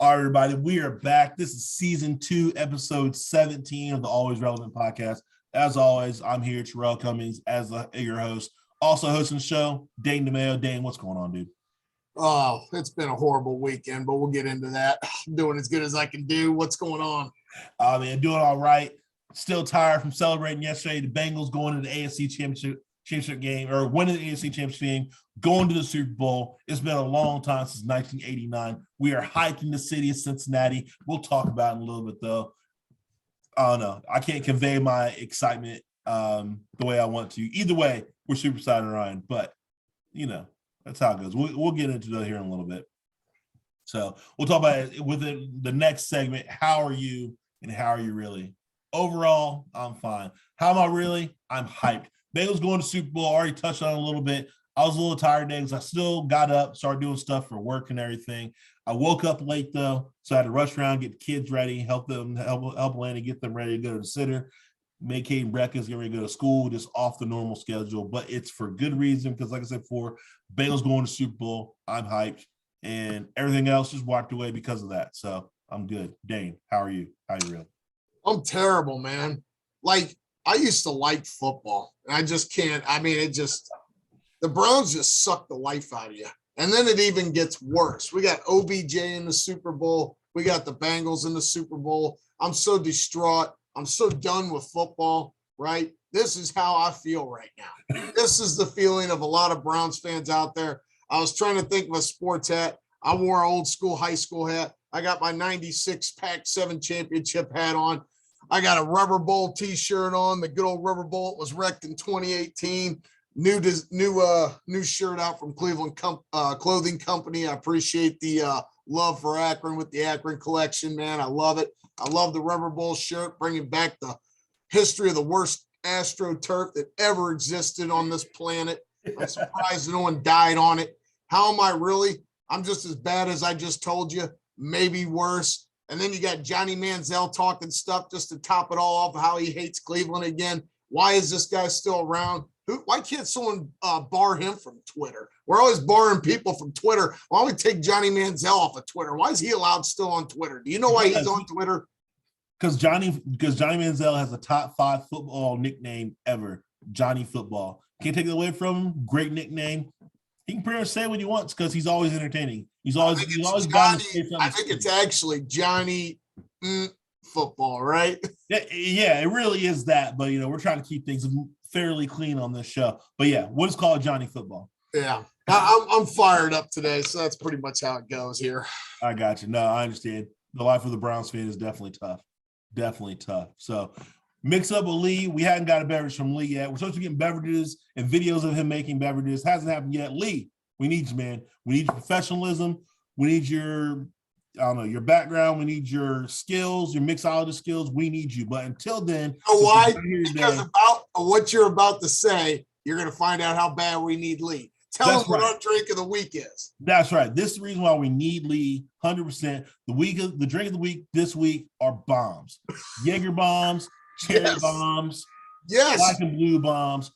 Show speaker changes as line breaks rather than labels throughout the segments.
All right, everybody, we are back. This is season 2, episode 17 of the Always Relevant podcast. As always, I'm here, Rell Cummings, as your host. Also hosting the show, Dane and I. Dane, what's going on, dude?
Oh, it's been a horrible weekend, but we'll get into that. I'm doing as good as I can do. What's going on?
Man, doing all right. Still tired from celebrating yesterday. The Bengals going to the AFC Championship game, or winning the AFC Championship game, going to the Super Bowl. It's been a long time since 1989. We are hiking the city of Cincinnati. We'll talk about it in a little bit, though. I don't know. I can't convey my excitement the way I want to. Either way, we're super excited, Ryan. But, you know, that's how it goes. We'll get into that here in a little bit. So we'll talk about it within the next segment. How are you and how are you really? Overall, I'm fine. How am I really? I'm hyped. Bengals going to Super Bowl. Already touched on it a little bit. I was a little tired today because I still got up, started doing stuff for work and everything. I woke up late though, so I had to rush around, get the kids ready, help Lanny get them ready to go to the sitter, make Caden breakfast, get ready to go to school, just off the normal schedule. But it's for good reason because, like I said before, Bengals going to Super Bowl. I'm hyped, and everything else just walked away because of that. So I'm good. Dane, how are you? How are you real?
I'm terrible, man. Like, I used to like football, and I just can't. I mean, the Browns just suck the life out of you. And then it even gets worse. We got OBJ in the Super Bowl. We got the Bengals in the Super Bowl. I'm so distraught. I'm so done with football, right? This is how I feel right now. This is the feeling of a lot of Browns fans out there. I was trying to think of a sports hat. I wore an old school high school hat. I got my 96 Pac-7 championship hat on. I got a Rubber Bowl t-shirt on. The good old Rubber Bowl was wrecked in 2018. New shirt out from Cleveland Clothing Company. I appreciate the love for Akron with the Akron collection, man. I love it. I love the Rubber Bowl shirt, bringing back the history of the worst AstroTurf that ever existed on this planet. I'm surprised no one died on it. How am I really? I'm just as bad as I just told you, maybe worse. And then you got Johnny Manziel talking stuff just to top it all off, how he hates Cleveland again. Why is this guy still around? Why can't someone bar him from Twitter? We're always barring people from Twitter. Why don't we take Johnny Manziel off of Twitter? Why is he allowed still on Twitter? Do you know why he's on Twitter?
Because Johnny Manziel has a top 5 football nickname ever, Johnny Football. Can't take it away from him. Great nickname. He can pretty much say what he wants because he's always entertaining. He's always got to say something.
I think it's actually Johnny Football, right?
Yeah, it really is that. But, we're trying to keep things fairly clean on this show. But, yeah, what is called Johnny Football?
Yeah, I'm fired up today, so that's pretty much how it goes here.
I got you. No, I understand. The life of the Browns fan is definitely tough. Definitely tough. So, mix up with Lee. We hadn't got a beverage from Lee yet. We're supposed to get beverages and videos of him making beverages. Hasn't happened yet. Lee, we need you, man. We need your professionalism. We need your background. We need your skills, your mixology skills. We need you. But until then,
why? Because about what you're about to say, you're going to find out how bad we need Lee. Tell him what our drink of the week is.
That's right. This is the reason why we need Lee 100%. The drink of the week this week are bombs. Jaeger bombs, cherry bombs, black and blue bombs,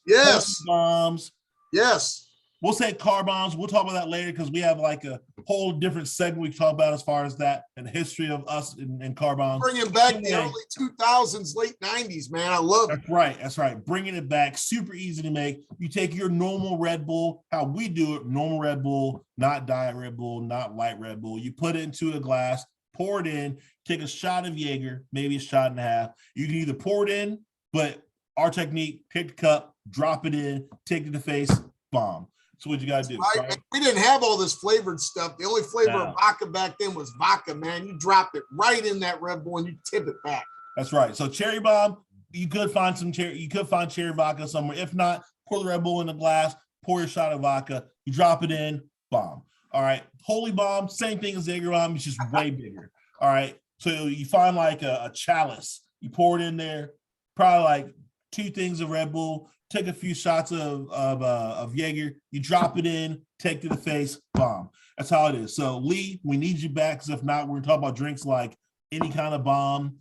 bombs.
Yes.
We'll say car bombs. We'll talk about that later because we have like a whole different segment we can talk about as far as that and the history of us and car bombs.
Bringing back the early 2000s, late 90s, man. I love it.
That's right. Bringing it back. Super easy to make. You take your normal Red Bull, how we do it, normal Red Bull, not Diet Red Bull, not light Red Bull. You put it into a glass, pour it in, take a shot of Jaeger, maybe a shot and a half. You can either pour it in, but our technique, take the cup, drop it in, take it to the face, bomb. So what you got to do.
Right? We didn't have all this flavored stuff. The only flavor of vodka back then was vodka, man. You drop it right in that Red Bull and you tip it back.
That's right. So cherry bomb, you could find cherry vodka somewhere. If not, pour the Red Bull in a glass, pour your shot of vodka, you drop it in, bomb. All right. Holy bomb, same thing as Jaeger bomb, it's just way bigger. All right. So you find like a chalice, you pour it in there, probably like 2 things of Red Bull. Take a few shots of Jaeger, you drop it in, take to the face, bomb. That's how it is. So, Lee, we need you back because if not, we're talking about drinks like any kind of bomb,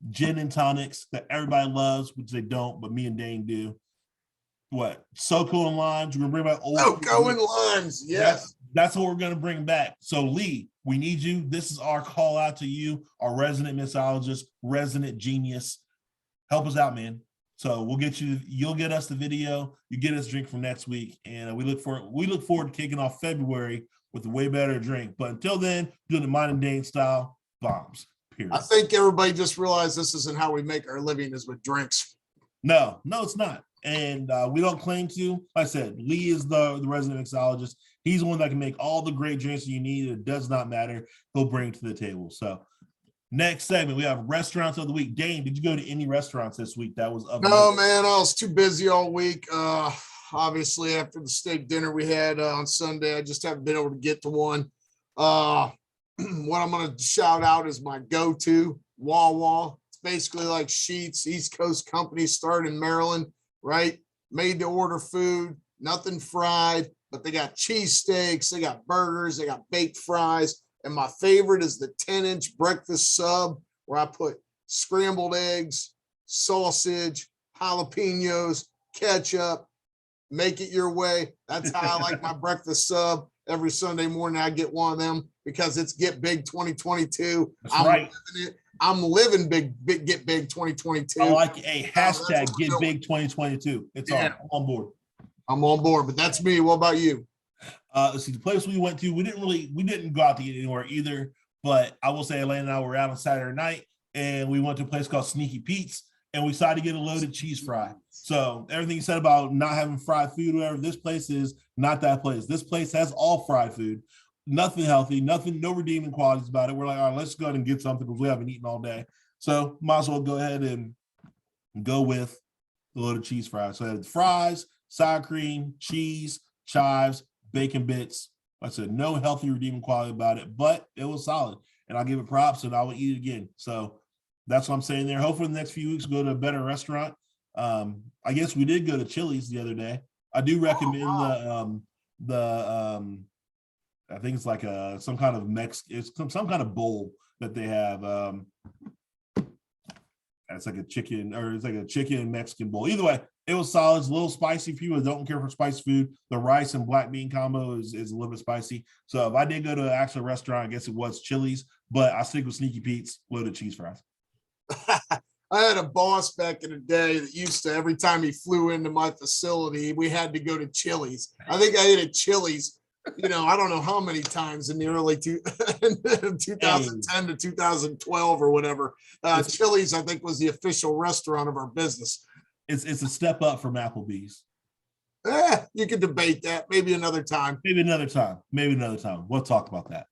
gin and tonics that everybody loves, which they don't, but me and Dane do. What? SoCo and limes. We're going to bring back old.
SoCo and limes, yes.
That's what we're going to bring back. So Lee, we need you. This is our call out to you, our resident mixologist, resident genius. Help us out, man. So we'll get you. You'll get us the video. You get us a drink from next week, and we look forward to kicking off February with a way better drink. But until then, doing the Mine and Dane style bombs. Period.
I think everybody just realized this isn't how we make our living is with drinks.
No, it's not. And we don't claim to. Like I said, Lee is the resident mixologist. He's the one that can make all the great drinks you need. It does not matter. He'll bring it to the table. So next segment, we have restaurants of the week. Dane, did you go to any restaurants this week? That was up.
No, man, I was too busy all week. Obviously, after the steak dinner we had on Sunday, I just haven't been able to get to one. What I'm going to shout out is my go-to, Wawa. It's basically like Sheetz, East Coast company, started in Maryland, right? Made to order food, nothing fried, but they got cheesesteaks, they got burgers, they got baked fries. And my favorite is the 10-inch breakfast sub, where I put scrambled eggs, sausage, jalapenos, ketchup, make it your way. That's how I like my breakfast sub. Every Sunday morning, I get one of them because it's Get Big 2022.
That's right.
Living it. I'm living big, Get Big 2022.
I like a hashtag Get Big 2022. It's on board.
I'm on board, but that's me. What about you?
Let's see, the place we went to, we didn't go out to eat anywhere either, but I will say Elena and I were out on Saturday night, and we went to a place called Sneaky Pete's, and we decided to get a loaded cheese fry. So everything you said about not having fried food, whatever, this place is not that place. This place has all fried food, nothing healthy, no redeeming qualities about it. We're like, all right, let's go ahead and get something because we haven't eaten all day. So might as well go ahead and go with the loaded cheese fries. So I had fries, sour cream, cheese, chives, bacon bits. Like I said, no healthy redeeming quality about it, but it was solid. And I'll give it props and I will eat it again. So that's what I'm saying there. Hopefully in the next few weeks, go to a better restaurant. I guess we did go to Chili's the other day. I do recommend I think it's like some kind of bowl that they have. It's like a chicken Mexican bowl. Either way, it was solid. It's a little spicy for you that don't care for spicy food. The rice and black bean combo is a little bit spicy. So if I did go to an actual restaurant, I guess it was Chili's, but I stick with Sneaky Pete's loaded cheese fries.
I had a boss back in the day that used to, every time he flew into my facility, we had to go to Chili's. I think I ate at Chili's, I don't know how many times in the early 2010 to 2012 or whatever. Chili's, I think, was the official restaurant of our business.
It's a step up from Applebee's.
You could debate that. Maybe another time.
Maybe another time. We'll talk about that.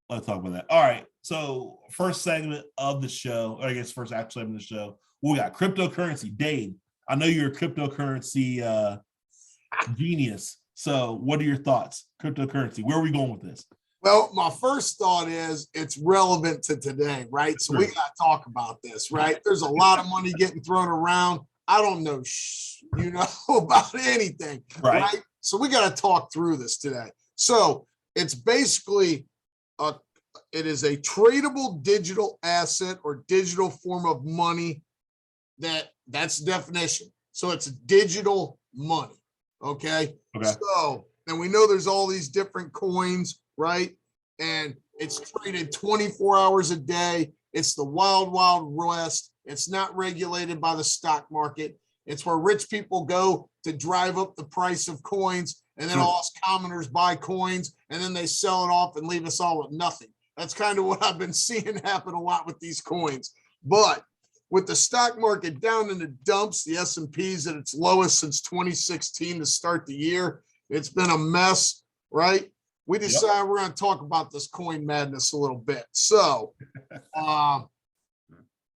Let's talk about that. All right. So first segment of the show, or I guess first actual segment of the show, we got cryptocurrency. Dane, I know you're a cryptocurrency genius. So what are your thoughts? Cryptocurrency. Where are we going with this?
Well, my first thought is it's relevant to today, right? So we got to talk about this, right? There's a lot of money getting thrown around. I don't know, about anything, right? So we got to talk through this today. So it's basically it is a tradable digital asset or digital form of money. That's the definition. So it's digital money. Okay. So, and we know there's all these different coins, right? And it's traded 24 hours a day. It's the wild, wild west. It's not regulated by the stock market. It's where rich people go to drive up the price of coins, and then all us commoners buy coins, and then they sell it off and leave us all with nothing. That's kind of what I've been seeing happen a lot with these coins. But with the stock market down in the dumps, the S&P is at its lowest since 2016 to start the year. It's been a mess, right? We decided we're going to talk about this coin madness a little bit. So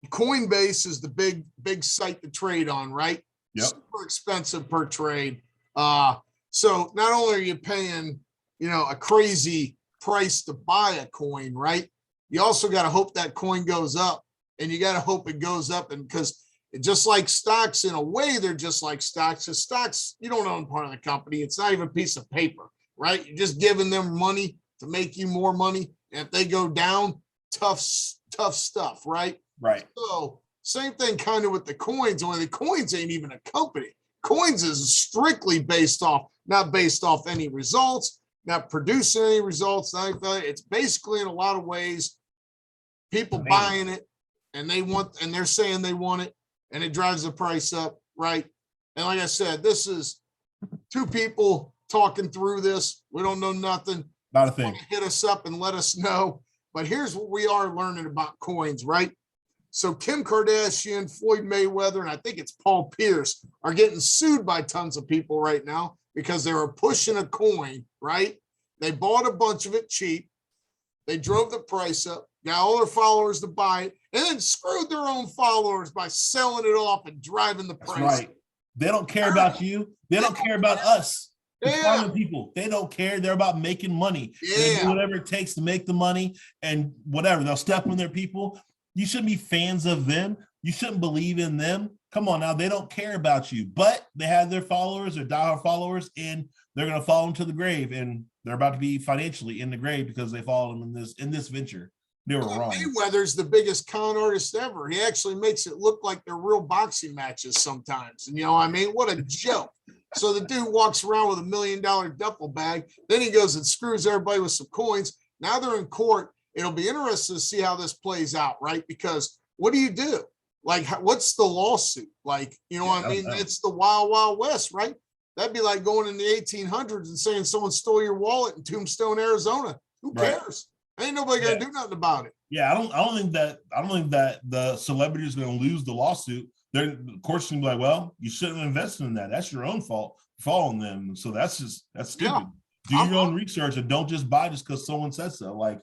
Coinbase is the big site to trade on, right? Super expensive per trade. So not only are you paying, a crazy price to buy a coin, right? You also got to hope that coin goes up, and you got to hope it goes up. And because just like stocks, in a way, they're just like stocks. So stocks, you don't own part of the company. It's not even a piece of paper, right? You're just giving them money to make you more money. And if they go down, tough stuff, right?
Right.
So same thing kind of with the coins, only the coins ain't even a company. Coins is strictly not based off any results. not producing any results. It's basically in a lot of ways people buying it and they're saying they want it and it drives the price up, right? And like I said, this is two people talking through this. We don't know nothing.
Not a thing.
Hit us up and let us know. But here's what we are learning about coins, right? So Kim Kardashian, Floyd Mayweather, and I think it's Paul Pierce are getting sued by tons of people right now because they were pushing a coin, right? They bought a bunch of it cheap. They drove the price up, got all their followers to buy it, and then screwed their own followers by selling it off and driving the price.
That's right. They don't care about you. They don't care about us. The common people. They don't care. They're about making money. They do whatever it takes to make the money and whatever. They'll step on their people. You shouldn't be fans of them. You shouldn't believe in them. Come on now. They don't care about you, but they have their followers, their diehard followers, and they're going to follow them to the grave. And they're about to be financially in the grave because they followed them in this venture. They were wrong.
Mayweather's the biggest con artist ever. He actually makes it look like they're real boxing matches sometimes. And you know, I mean, what a joke. So the dude walks around with $1 million duffel bag. Then he goes and screws everybody with some coins. Now they're in court. It'll be interesting to see how this plays out, right? Because what do you do? Like, what's the lawsuit? Like, you know what I mean? It's the wild, wild west, right? That'd be like going in the 1800s and saying someone stole your wallet in Tombstone, Arizona. Who cares? Ain't nobody gonna do nothing about it.
Yeah, I don't think that the celebrity is gonna lose the lawsuit. They're of course gonna be like, well, you shouldn't have invested in that. That's your own fault following them. So that's stupid. Yeah. Do your own research and don't just buy just because someone says so. Like,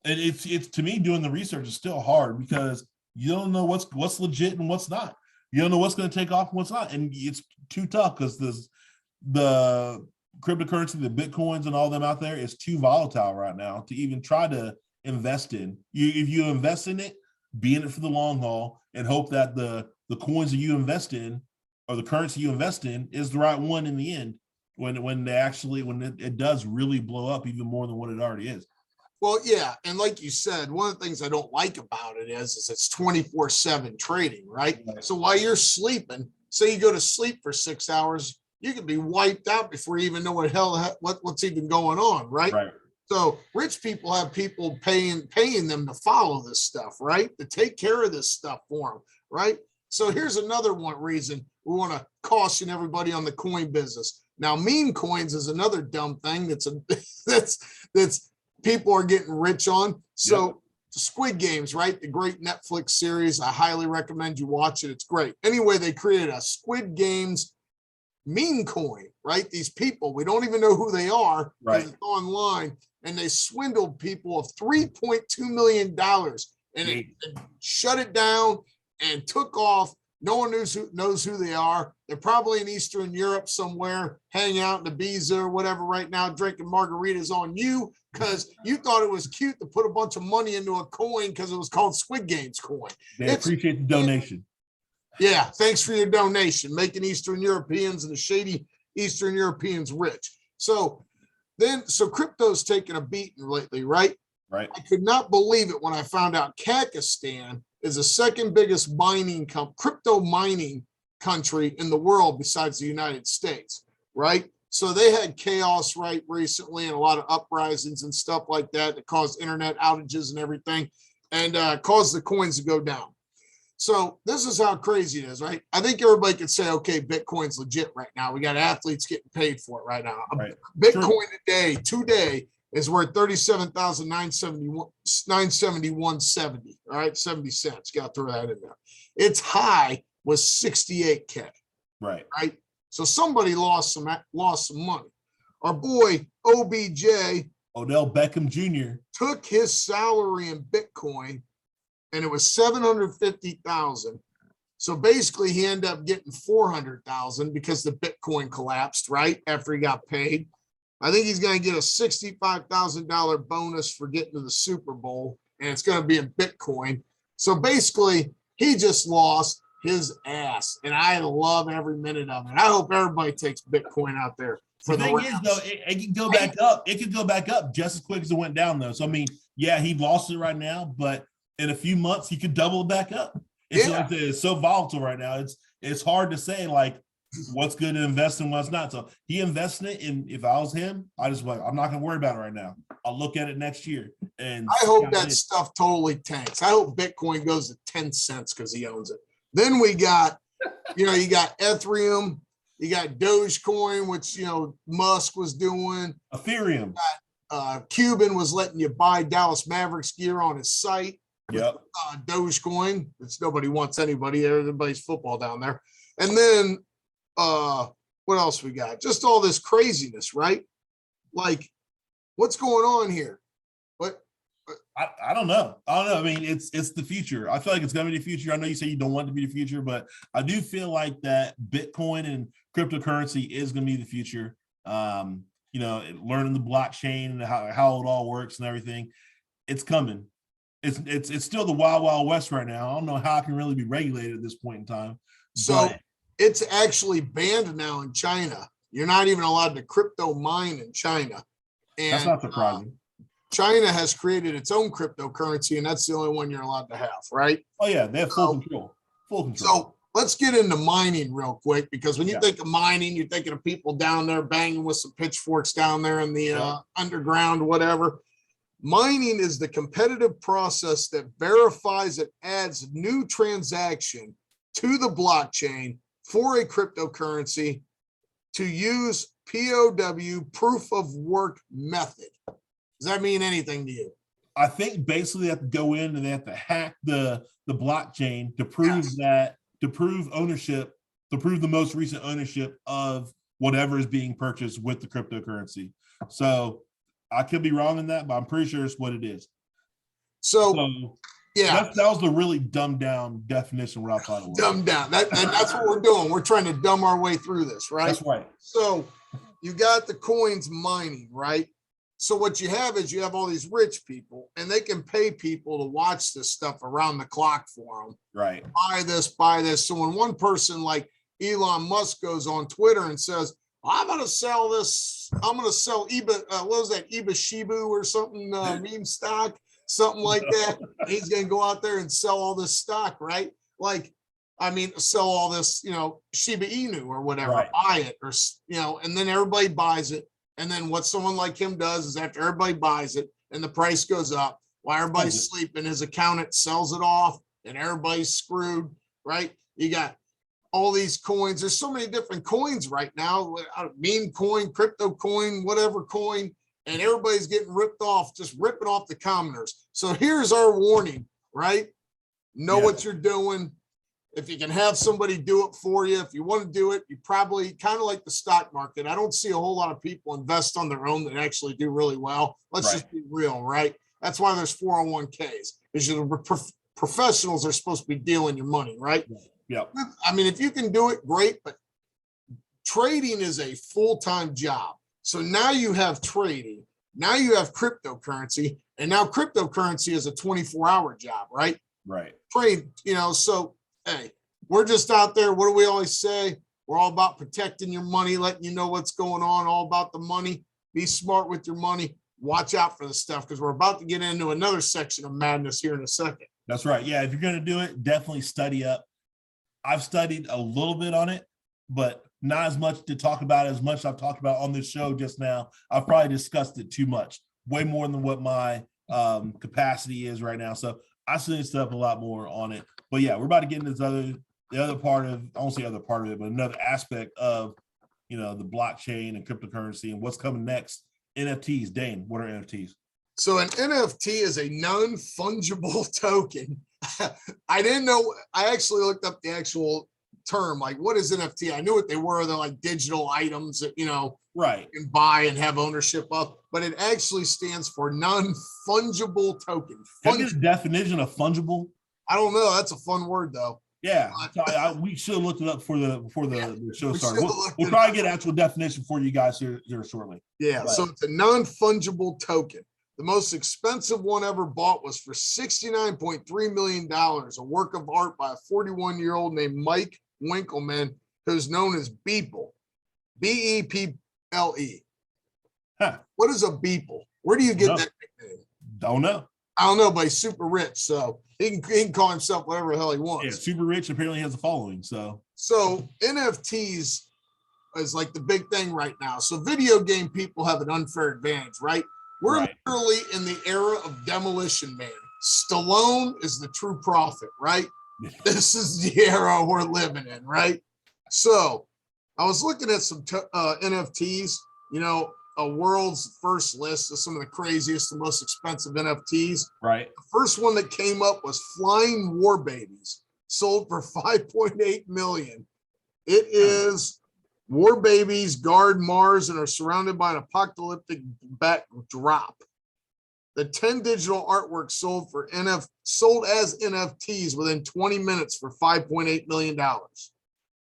it's to me, doing the research is still hard because you don't know what's legit and what's not. You don't know what's going to take off and what's not, and it's too tough because the cryptocurrency, the bitcoins, and all them out there is too volatile right now to even try to invest in. If you invest in it, be in it for the long haul and hope that the coins that you invest in or the currency you invest in is the right one in the end when it does really blow up even more than what it already is.
Well, yeah. And like you said, one of the things I don't like about it is it's 24/7 trading, right? So while you're sleeping, say you go to sleep for 6 hours, you could be wiped out before you even know what's even going on, right? So rich people have people paying them to follow this stuff, right? To take care of this stuff for them, right? So here's another one reason we want to caution everybody on the coin business. Now, meme coins is another dumb thing that's people are getting rich on. So Squid Games, right? The great Netflix series. I highly recommend you watch it. It's great. Anyway, they created a Squid Games meme coin, right? These people, we don't even know who they are, right? Online, and they swindled people of $3.2 million, and it shut it down and took off. No one knows who they are. They're probably in Eastern Europe somewhere, hanging out in Ibiza or whatever right now, drinking margaritas on you because you thought it was cute to put a bunch of money into a coin because it was called Squid Games coin.
They appreciate the donation.
Yeah, thanks for your donation, making Eastern Europeans and the shady Eastern Europeans rich. So crypto's taking a beating lately, right?
Right.
I could not believe it when I found out Kazakhstan is the second biggest crypto mining country in the world besides the United States, right? So they had chaos, right, recently, and a lot of uprisings and stuff like that caused internet outages and everything, and caused the coins to go down. So this is how crazy it is, right? I think everybody could say, okay, Bitcoin's legit right now. We got athletes getting paid for it right now.
Right.
Bitcoin today is worth $37,971.70. All right, 70 cents. Got to throw that in there. Its high was 68K.
Right.
Right. So somebody lost some money. Our boy OBJ,
Odell Beckham Jr.,
took his salary in Bitcoin, and it was 750,000. So basically, he ended up getting 400,000 because the Bitcoin collapsed right after he got paid. I think he's going to get a $65,000 bonus for getting to the Super Bowl, and it's going to be in Bitcoin. So basically, he just lost his ass, and I love every minute of it. I hope everybody takes Bitcoin out there.
The thing is, though, it can go back up. It could go back up just as quick as it went down, though. So I mean, yeah, he lost it right now, but in a few months he could double it back up. It's so volatile right now. It's hard to say. Like what's good to invest in, what's not. So he invested it, and if I was him, I just like, I'm not gonna worry about it right now. I'll look at it next year. And
I hope that stuff totally tanks. I hope Bitcoin goes to 10 cents because he owns it. Then we got, you got Ethereum, you got Dogecoin, which Musk was doing.
Ethereum.
Cuban was letting you buy Dallas Mavericks gear on his site.
Yep.
Dogecoin, which nobody wants anybody. Everybody's football down there. And then what else we got? Just all this craziness, right? Like, what's going on here? What?
I don't know. I mean, it's the future. I feel like it's going to be the future. I know you say you don't want it to be the future, but I do feel like that Bitcoin and cryptocurrency is going to be the future. Learning the blockchain and how it all works and everything. It's coming. It's still the wild west right now. I don't know how it can really be regulated at this point in time.
So it's actually banned now in China. You're not even allowed to crypto mine in China. And
that's not surprising.
China has created its own cryptocurrency, and that's the only one you're allowed to have, right?
Oh yeah, they have full control. Full control.
So let's get into mining real quick, because when you think of mining, you're thinking of people down there banging with some pitchforks down there in the underground, whatever. Mining is the competitive process that verifies and adds new transaction to the blockchain for a cryptocurrency to use POW, proof of work method. Does that mean anything to you?
I think basically they have to go in and they have to hack the blockchain to prove to prove ownership, to prove the most recent ownership of whatever is being purchased with the cryptocurrency. So I could be wrong in that, but I'm pretty sure it's what it is.
So
that was the really dumbed down definition. What I thought it was.
Dumbed down. And that's what we're doing. We're trying to dumb our way through this, right?
That's right.
So you got the coins mining, right? So what you have is you have all these rich people, and they can pay people to watch this stuff around the clock for them.
Right.
Buy this. So when one person like Elon Musk goes on Twitter and says, I'm going to sell this, I'm going to sell what was that, Shibu or something, meme stock, something like that. He's going to go out there and sell all this stock, right? Sell all this, Shiba Inu or whatever,
right.
Buy it, or, and then everybody buys it. And then what someone like him does is after everybody buys it and the price goes up, while everybody's sleeping, his accountant sells it off and everybody's screwed, right? You got all these coins. There's so many different coins right now, meme coin, crypto coin, whatever coin, and everybody's getting ripped off, just ripping off the commoners. So here's our warning, right? Know what you're doing. If you can have somebody do it for you, if you want to do it, you probably kind of like the stock market. I don't see a whole lot of people invest on their own that actually do really well. Let's just be real, right? That's why there's 401ks, because the professionals are supposed to be dealing your money, right?
Yeah.
If you can do it, great, but trading is a full-time job. So now you have trading, now you have cryptocurrency, and now cryptocurrency is a 24-hour job, right?
Right.
Trade, so hey, we're just out there. What do we always say? We're all about protecting your money, letting you know what's going on, all about the money. Be smart with your money. Watch out for the stuff, because we're about to get into another section of madness here in a second.
That's right. Yeah, if you're going to do it, definitely study up. I've studied a little bit on it, but not as much to talk about as much I've talked about on this show just now. I've probably discussed it too much, way more than what my capacity is right now. So I studied stuff a lot more on it. But yeah, we're about to get into the other part of, I won't say other part of it, but another aspect of, the blockchain and cryptocurrency and what's coming next. NFTs. Dane, what are NFTs?
So an NFT is a non-fungible token. I didn't know. I actually looked up the actual term. Like, what is NFT? I knew what they were. They're like digital items that,
right,
you can buy and have ownership of, but it actually stands for non-fungible token.
Can you get a definition of fungible?
I don't know. That's a fun word though.
Yeah, we should have looked it up before the show started. We'll probably get an actual definition for you guys here shortly.
Yeah, so it's a non-fungible token. The most expensive one ever bought was for $69.3 million, a work of art by a 41-year-old named Mike Winkelmann, who's known as Beeple, B-E-P-L-E.
Huh.
What is a Beeple? Where do you get that nickname?
Don't know.
I don't know, but he's super rich, so he can call himself whatever the hell he wants.
Yeah, super rich. Apparently has a following. So
So NFTs is like the big thing right now. So video game people have an unfair advantage, right? We're literally in the era of Demolition Man. Stallone is the true prophet, right? This is the era we're living in, right? So I was looking at some NFTs, you know, a world's first list of some of the craziest and most expensive NFTs.
Right.
The first one that came up was Flying War Babies, sold for 5.8 million. It is war babies guard Mars and are surrounded by an apocalyptic backdrop. The 10 digital artwork sold as NFTs within 20 minutes for $5.8 million.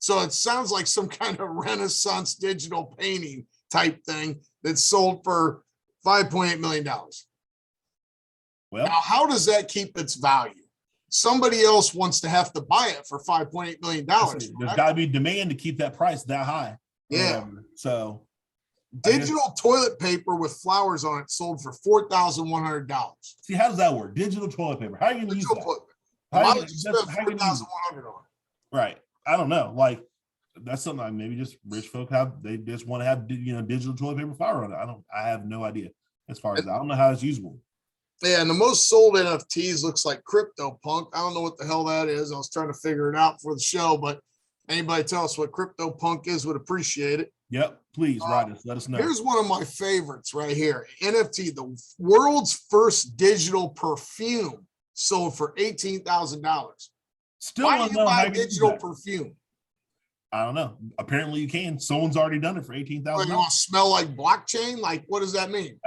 So it sounds like some kind of Renaissance digital painting type thing that's sold for $5.8 million.
Well,
now, how does that keep its value? Somebody else wants to have to buy it for $5.8 million.
There's got to be demand to keep that price that high.
Yeah.
So
digital toilet paper with flowers on it sold for $4,100.
See, how does that work? Digital toilet paper. How are you going to use that?
Why would you spend $4,100 on it?
Right. I don't know. Like, that's something like maybe just rich folk have. They just want to have, you know, digital toilet paper flower on it. I have no idea as far as that. I don't know how it's usable.
Yeah, and the most sold NFTs looks like CryptoPunk. I don't know what the hell that is. I was trying to figure it out for the show, but anybody tell us what CryptoPunk is would appreciate it.
Yep, please write us. Let us know.
Here's one of my favorites right here. NFT, the world's first digital perfume, sold for $18,000.
Still
Why
don't
do
know
you
how
buy
you can
digital
do that.
perfume?
I don't know. Apparently you can. Someone's already done it for $18,000.
You want to smell like blockchain? Like, what does that mean?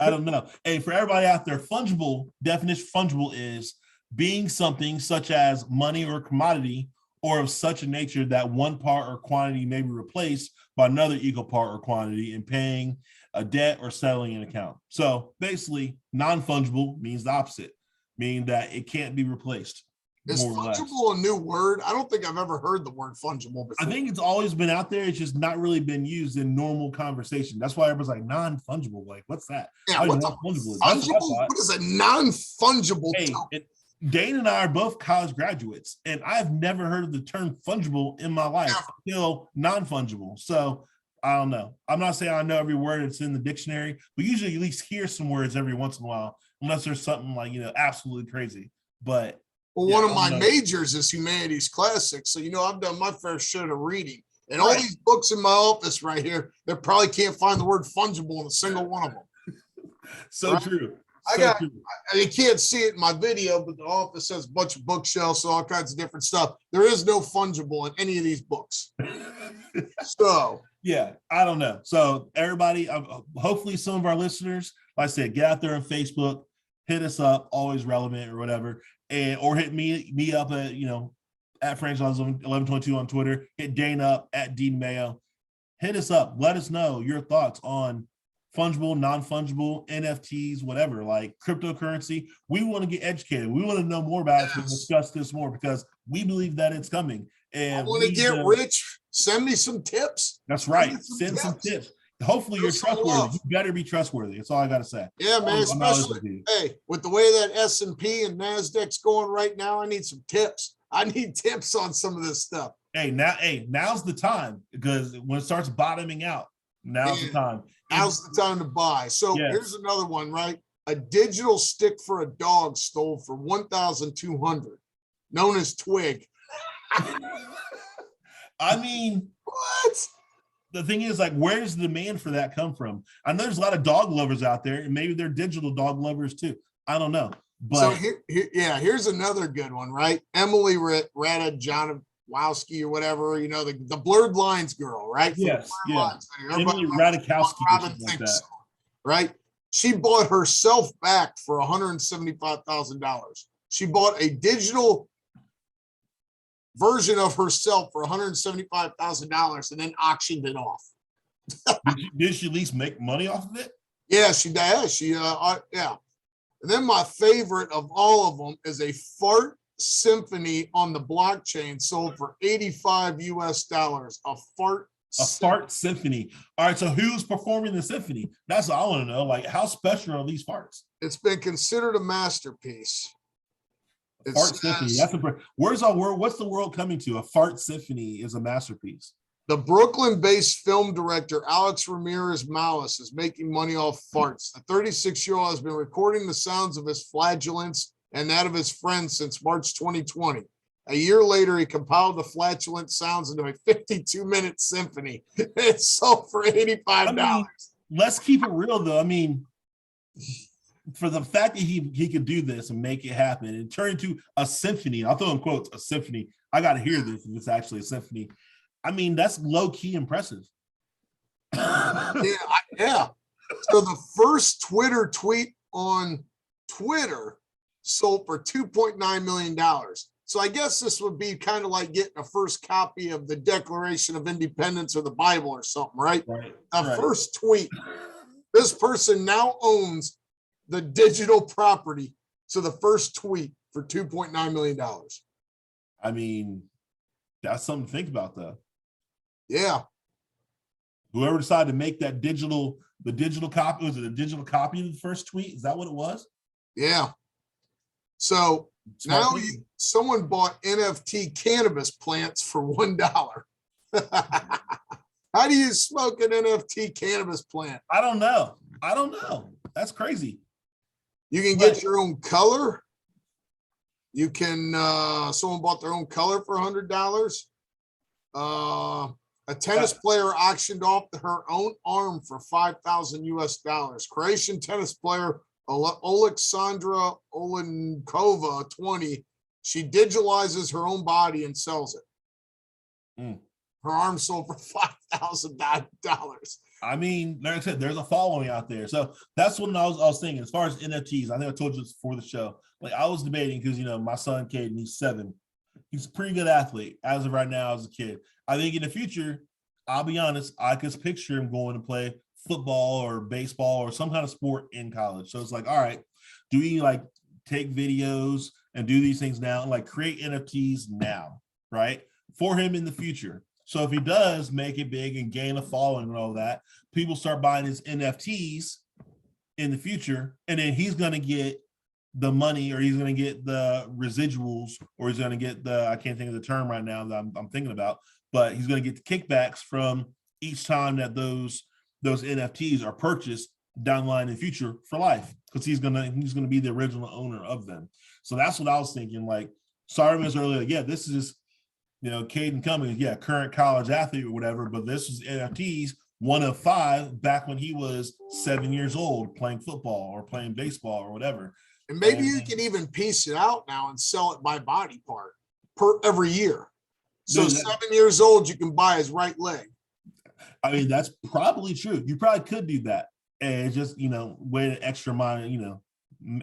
I don't know. Hey, for everybody out there, fungible, definition fungible is being something such as money or commodity or of such a nature that one part or quantity may be replaced by another equal part or quantity in paying a debt or settling an account. So basically, non-fungible means the opposite, meaning that it can't be replaced.
Is fungible a new word? I don't think I've ever heard the word fungible before.
I think it's always been out there. It's just not really been used in normal conversation. That's why everyone's like non-fungible. Like, what's that?
Yeah, what's fungible? What is a non-fungible?
Hey, Dane and I are both college graduates, and I've never heard of the term fungible in my life until non-fungible. So I don't know. I'm not saying I know every word that's in the dictionary, but usually you at least hear some words every once in a while, unless there's something like, you know, absolutely crazy. But
well, one of my majors is humanities classics. So, you know, I've done my fair share of reading. And all these books in my office right here, they probably can't find the word fungible in a single one of them.
So true.
You can't see it in my video, but the office has a bunch of bookshelves, so all kinds of different stuff. There is no fungible in any of these books. So
yeah, I don't know. So everybody, hopefully some of our listeners, like I said, get out there on Facebook, hit us up, always relevant or whatever, and or hit me up at, you know, at franchise 1122 on Twitter. Hit Dane up at Dean Mayo. Hit us up. Let us know your thoughts on fungible, non-fungible, NFTs, whatever, like cryptocurrency. We want to get educated. We want to know more about it to discuss this more because we believe that it's coming. And
I want to get rich. Send me some tips.
That's right. Send some tips. Hopefully you're trustworthy. You better be trustworthy. That's all I got to say.
Yeah, man. Especially, hey, with the way that S&P and NASDAQ's going right now, I need some tips. I need tips on some of this stuff.
Now's the time because when it starts bottoming out, now's the time.
Now's the time to buy. So here's another one, right? A digital stick for a dog stole for $1,200, known as Twig.
I mean,
what?
The thing is, like, where does the demand for that come from? I know there's a lot of dog lovers out there, and maybe they're digital dog lovers too. I don't know. But
so here's another good one, right? Emily Ratajkowski or whatever, you know, the Blurred Lines girl, right?
Yes, Emily Ratajkowski, like that.
So, right? She bought herself back for $175,000. She bought a digital version of herself for $175,000 and then auctioned it off.
Did she at least make money off of it?
Yeah, she does. Yeah. And then my favorite of all of them is a fart symphony on the blockchain sold for $85 US. A fart symphony.
All right, so who's performing the symphony? That's what I want to know. Like, how special are these farts?
It's been considered a masterpiece. It
Fart symphony.
says
That's where's our world? What's the world coming to? A fart symphony is a masterpiece.
the Brooklyn-based film director Alex Ramirez Malice is making money off farts. The 36-year-old has been recording the sounds of his flatulence and that of his friends since March 2020. A year later, he compiled the flatulent sounds into a 52-minute symphony. It's sold for $85.
I mean, let's keep it real, though. I mean, for the fact that he could do this and make it happen and turn into a symphony, I'll throw in quotes, a symphony. I got to hear this if it's actually a symphony. I mean, that's low-key impressive.
Yeah. So the first Twitter tweet on Twitter sold for $2.9 million. So I guess this would be kind of like getting a first copy of the Declaration of Independence or the Bible or something, right?
Right.
The first tweet. This person now owns the digital property. So the first tweet for $2.9 million.
I mean, that's something to think about, though.
Yeah.
Whoever decided to make that the digital copy, was it a digital copy of the first tweet? Is that what it was?
Yeah. So
Smart
now
thinking.
someone bought NFT cannabis plants for $1. How do you smoke an NFT cannabis plant?
I don't know. That's crazy.
You can get your own color. You can, someone bought their own color for $100. A tennis player auctioned off her own arm for $5,000 US. Croatian tennis player Alexandra Olenkova, 20. She digitalizes her own body and sells it. Her arm sold for $5,000.
I mean, like I said, there's a following out there. So that's what I was thinking. As far as NFTs, I think I told you this before the show. Like I was debating because my son Caden, he's 7. He's a pretty good athlete as of right now as a kid. I think in the future, I'll be honest, I could picture him going to play football or baseball or some kind of sport in college. So it's like, all right, do we like take videos and do these things now and like create NFTs now, right? For him in the future. So if he does make it big and gain a following and all that, people start buying his NFTs in the future, and then he's going to get the money, or he's going to get the residuals, or he's going to get I can't think of the term right now that I'm thinking about, but he's going to get the kickbacks from each time that those NFTs are purchased down the line in the future for life, because he's going to be the original owner of them. So that's what I was thinking. Like, sorry, Ms. earlier. Yeah, this is, Caden Cummings, current college athlete or whatever, but this was NFTs, one of 5 back when he was 7 years old playing football or playing baseball or whatever.
And maybe you can even piece it out now and sell it by body part per every year. So 7 years old, you can buy his right leg.
I mean, that's probably true. You probably could do that. And it's just, with extra money,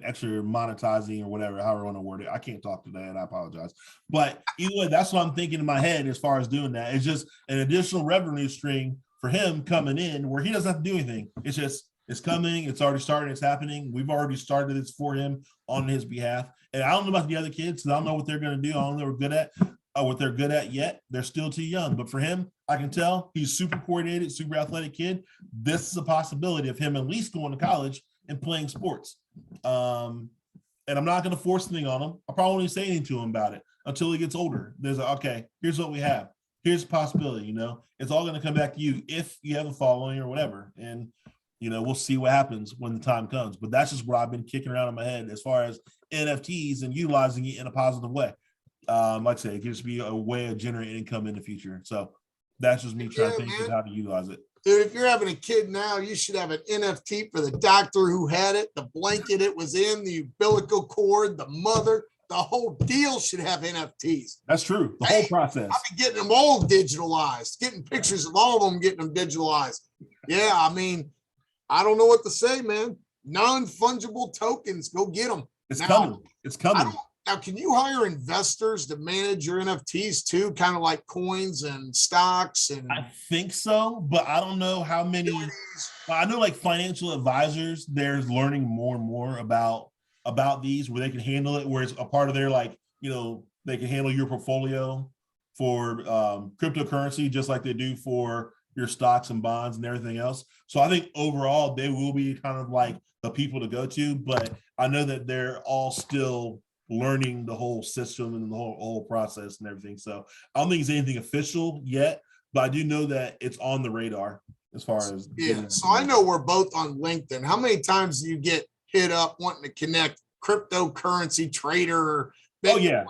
extra monetizing or whatever, however you want to word it. I can't talk today and I apologize. But either way, that's what I'm thinking in my head as far as doing that. It's just an additional revenue stream for him coming in where he doesn't have to do anything. It's just, it's coming. It's already started. It's happening. We've already started this for him on his behalf. And I don't know about the other kids, because I don't know what they're going to do. I don't know what they're good at yet. They're still too young. But for him, I can tell he's super coordinated, super athletic kid. This is a possibility of him at least going to college and playing sports. And I'm not going to force anything on him. I probably won't say anything to him about it until he gets older. There's okay, here's what we have. Here's a possibility, it's all going to come back to you if you have a following or whatever. And, we'll see what happens when the time comes. But that's just what I've been kicking around in my head as far as NFTs and utilizing it in a positive way. Like I say, it can just be a way of generating income in the future. So that's just me trying to think of how to utilize it.
Dude, if you're having a kid now, you should have an NFT for the doctor who had it, the blanket it was in, the umbilical cord, the mother, the whole deal should have NFTs.
That's true. The whole process.
I've been getting them all digitalized, getting pictures of all of them, getting them digitalized. Yeah, I mean, I don't know what to say, man. Non-fungible tokens, go get them.
It's coming. It's coming.
Now, can you hire investors to manage your NFTs too, kind of like coins and stocks? And
I think so, but I don't know how many. I know like financial advisors, they're learning more and more about these, where they can handle it, where it's a part of their they can handle your portfolio for cryptocurrency just like they do for your stocks and bonds and everything else. So I think overall they will be kind of like the people to go to, but I know that they're all still learning the whole system and the whole process and everything. So I don't think it's anything official yet, but I do know that it's on the radar as far as
So I know we're both on LinkedIn. How many times do you get hit up wanting to connect cryptocurrency trader or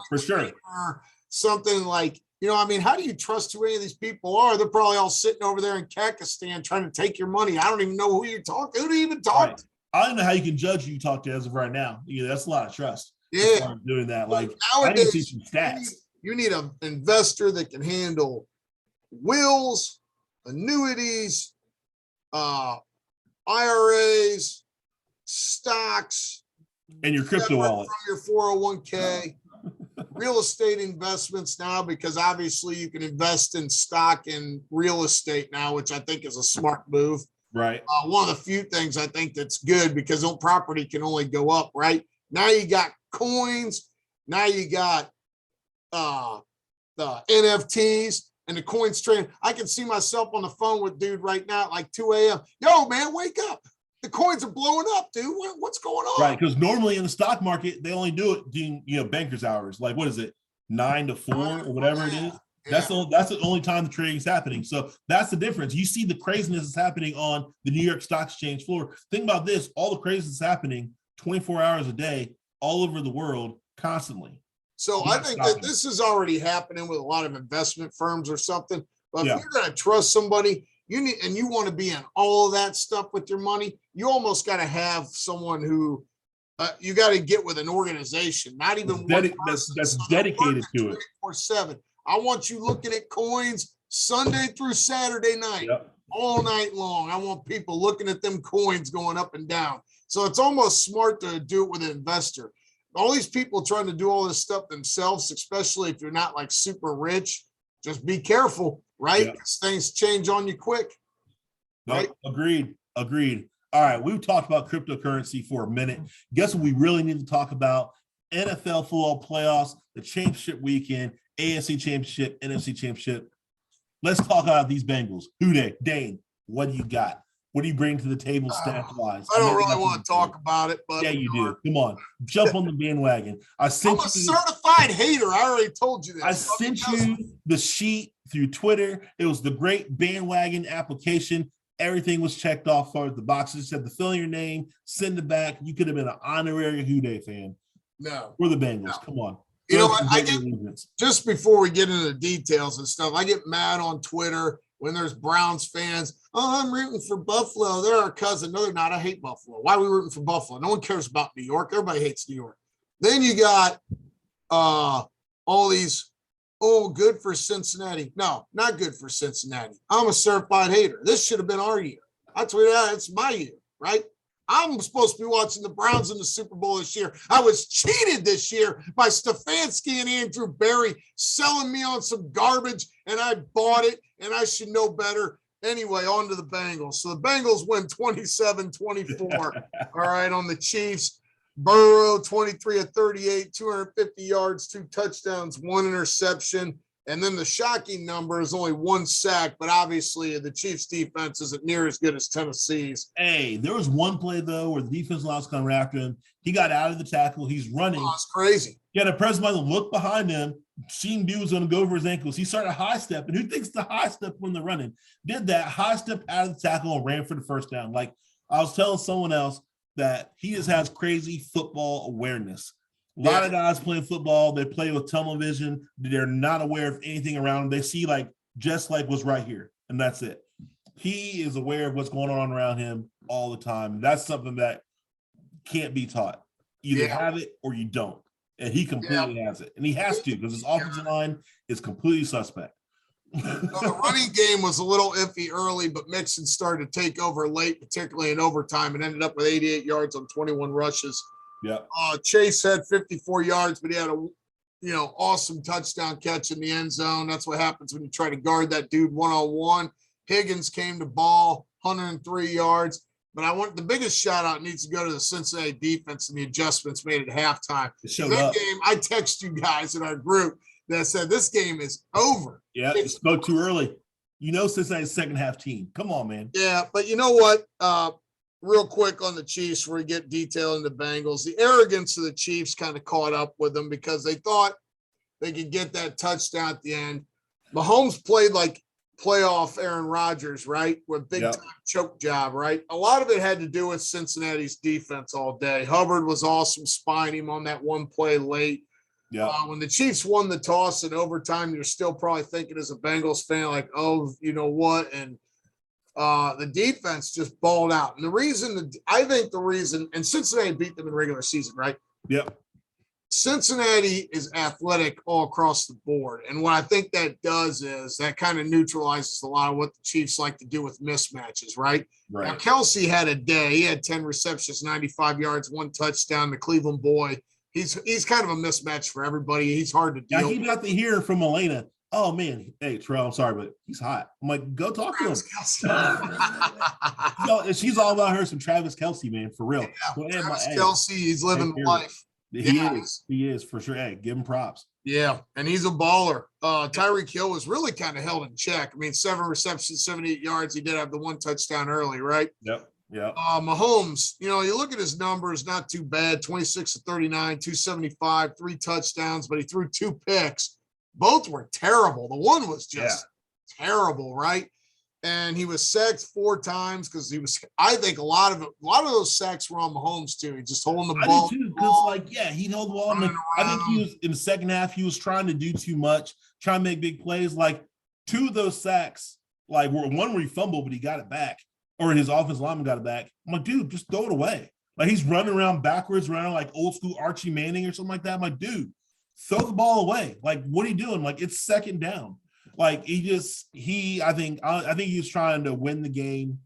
for sure,
or something like, I mean, how do you trust who any of these people are? They're probably all sitting over there in Kakistan trying to take your money. I don't even know who you talk to. Who do you even talk to?
I don't know how you can judge who you talk to as of right now. That's a lot of trust.
Yeah,
doing that. Like
nowadays,
I can see some stats.
You need an investor that can handle wills, annuities, IRAs, stocks,
and your crypto wallet
from your 401k, real estate investments now, because obviously you can invest in stock and real estate now, which I think is a smart move.
Right.
One of the few things I think that's good, because property can only go up, right? Now you got coins. Now you got the NFTs and the coins trade. I can see myself on the phone with dude right now at like 2 a.m. Yo, man, wake up. The coins are blowing up, dude. What's going on?
Right, because normally in the stock market, they only do it during banker's hours. Like, what is it, 9 to 4 or whatever it is? That's the only time the trading is happening. So that's the difference. You see the craziness is happening on the New York Stock Exchange floor. Think about this: all the craziness is happening 24 hours a day, all over the world, constantly.
So I think that this is already happening with a lot of investment firms or something. But if you're going to trust somebody, you want to be in all of that stuff with your money, you almost got to have someone who you got to get with an organization, not even
that's dedicated to it
24/7. I want you looking at coins Sunday through Saturday night, all night long. I want people looking at them coins going up and down. So it's almost smart to do it with an investor. All these people trying to do all this stuff themselves, especially if you're not like super rich, just be careful, right? Because things change on you quick.
Right? Agreed. All right, we've talked about cryptocurrency for a minute. Guess what we really need to talk about? NFL football playoffs, the championship weekend, AFC Championship, NFC Championship. Let's talk about these Bengals. Dane, what do you got? What do you bring to the table stat-wise?
I don't really want to talk about it, but
yeah, you do. Come on, jump on the bandwagon. I'm a
certified hater. I already told you this.
I sent you the sheet through Twitter. It was the great bandwagon application. Everything was checked off for the boxes. It said to fill in your name, send it back. You could have been an honorary Who Dey fan.
No,
we're the Bengals. Come on.
You know what? Just before we get into the details and stuff, I get mad on Twitter when there's Browns fans. Oh, I'm rooting for Buffalo. They're our cousin. No, they're not. I hate Buffalo. Why are we rooting for Buffalo? No one cares about New York. Everybody hates New York. Then you got all these, good for Cincinnati. No, not good for Cincinnati. I'm a certified hater. This should have been our year. It's my year, right? I'm supposed to be watching the Browns in the Super Bowl this year. I was cheated this year by Stefanski and Andrew Berry selling me on some garbage, and I bought it, and I should know better. Anyway, on to the Bengals. So the Bengals win 27-24, all right, on the Chiefs. Burrow, 23 of 38, 250 yards, 2 touchdowns, 1 interception. And then the shocking number is only 1 sack, but obviously the Chiefs' defense isn't near as good as Tennessee's.
Hey, there was one play, though, where the defense line was coming after him. He got out of the tackle. He's running.
Oh, it's crazy.
He had a press by the look behind him, seeing dude was going to go over his ankles. He started high step, and who thinks the high step when they're running? Did that high step out of the tackle and ran for the first down. Like I was telling someone else that he just has crazy football awareness. A lot of guys playing football, they play with tunnel vision. They're not aware of anything around them. They see just like what's right here, and that's it. He is aware of what's going on around him all the time. That's something that can't be taught. Either have it or you don't. And he completely has it. And he has to, because his offensive line is completely suspect.
The running game was a little iffy early, but Mixon started to take over late, particularly in overtime, and ended up with 88 yards on 21 rushes.
Yeah.
Chase had 54 yards, but he had a awesome touchdown catch in the end zone. That's what happens when you try to guard that dude one-on-one. Higgins came to ball, 103 yards. But the biggest shout out needs to go to the Cincinnati defense and the adjustments made at halftime. That game, I text you guys in our group that said this game is over.
Yeah, it spoke too early. Cincinnati's second half team. Come on, man.
Yeah, but you know what? real quick on the Chiefs where we get detail in the Bengals. The arrogance of the Chiefs kind of caught up with them because they thought they could get that touchdown at the end. Mahomes played like playoff Aaron Rodgers, right? With big time choke job, right? A lot of it had to do with Cincinnati's defense all day. Hubbard was awesome, spying him on that one play late. Yeah. When the Chiefs won the toss in overtime, you're still probably thinking as a Bengals fan, like, oh, you know what? And the defense just balled out. And I think the reason, and Cincinnati beat them in regular season, right?
Yep.
Cincinnati is athletic all across the board. And what I think that does is that kind of neutralizes a lot of what the Chiefs like to do with mismatches, right? Now, Kelsey had a day. He had 10 receptions, 95 yards, 1 touchdown. The Cleveland boy, he's kind of a mismatch for everybody. He's hard to deal with.
He got to hear from Elena, oh, man, hey, Terrell, I'm sorry, but he's hot. I'm like, go talk to him. She's all about her some Travis Kelsey, man, for real.
Yeah, Travis Kelsey, he's living the life.
He is for sure. Hey, give him props.
Yeah, and he's a baller. Tyreek Hill was really kind of held in check. I mean, 7 receptions, 78 yards. He did have the 1 touchdown early, right?
Yep.
Mahomes, you look at his numbers, not too bad. 26 to 39, 275, 3 touchdowns, but he threw 2 picks. Both were terrible. The one was just terrible, right? And he was sacked 4 times because I think a lot of those sacks were on Mahomes too. He just holding the ball.
I do too, because he held the ball. I think he was in the second half, he was trying to do too much, trying to make big plays. Like 2 of those sacks, like one where he fumbled, but he got it back, or his offensive lineman got it back. I'm like, dude, just throw it away. Like he's running around backwards, running like old school Archie Manning or something like that. I'm like, dude, throw the ball away. Like, what are you doing? Like, it's second down. Like I think he was trying to win the game,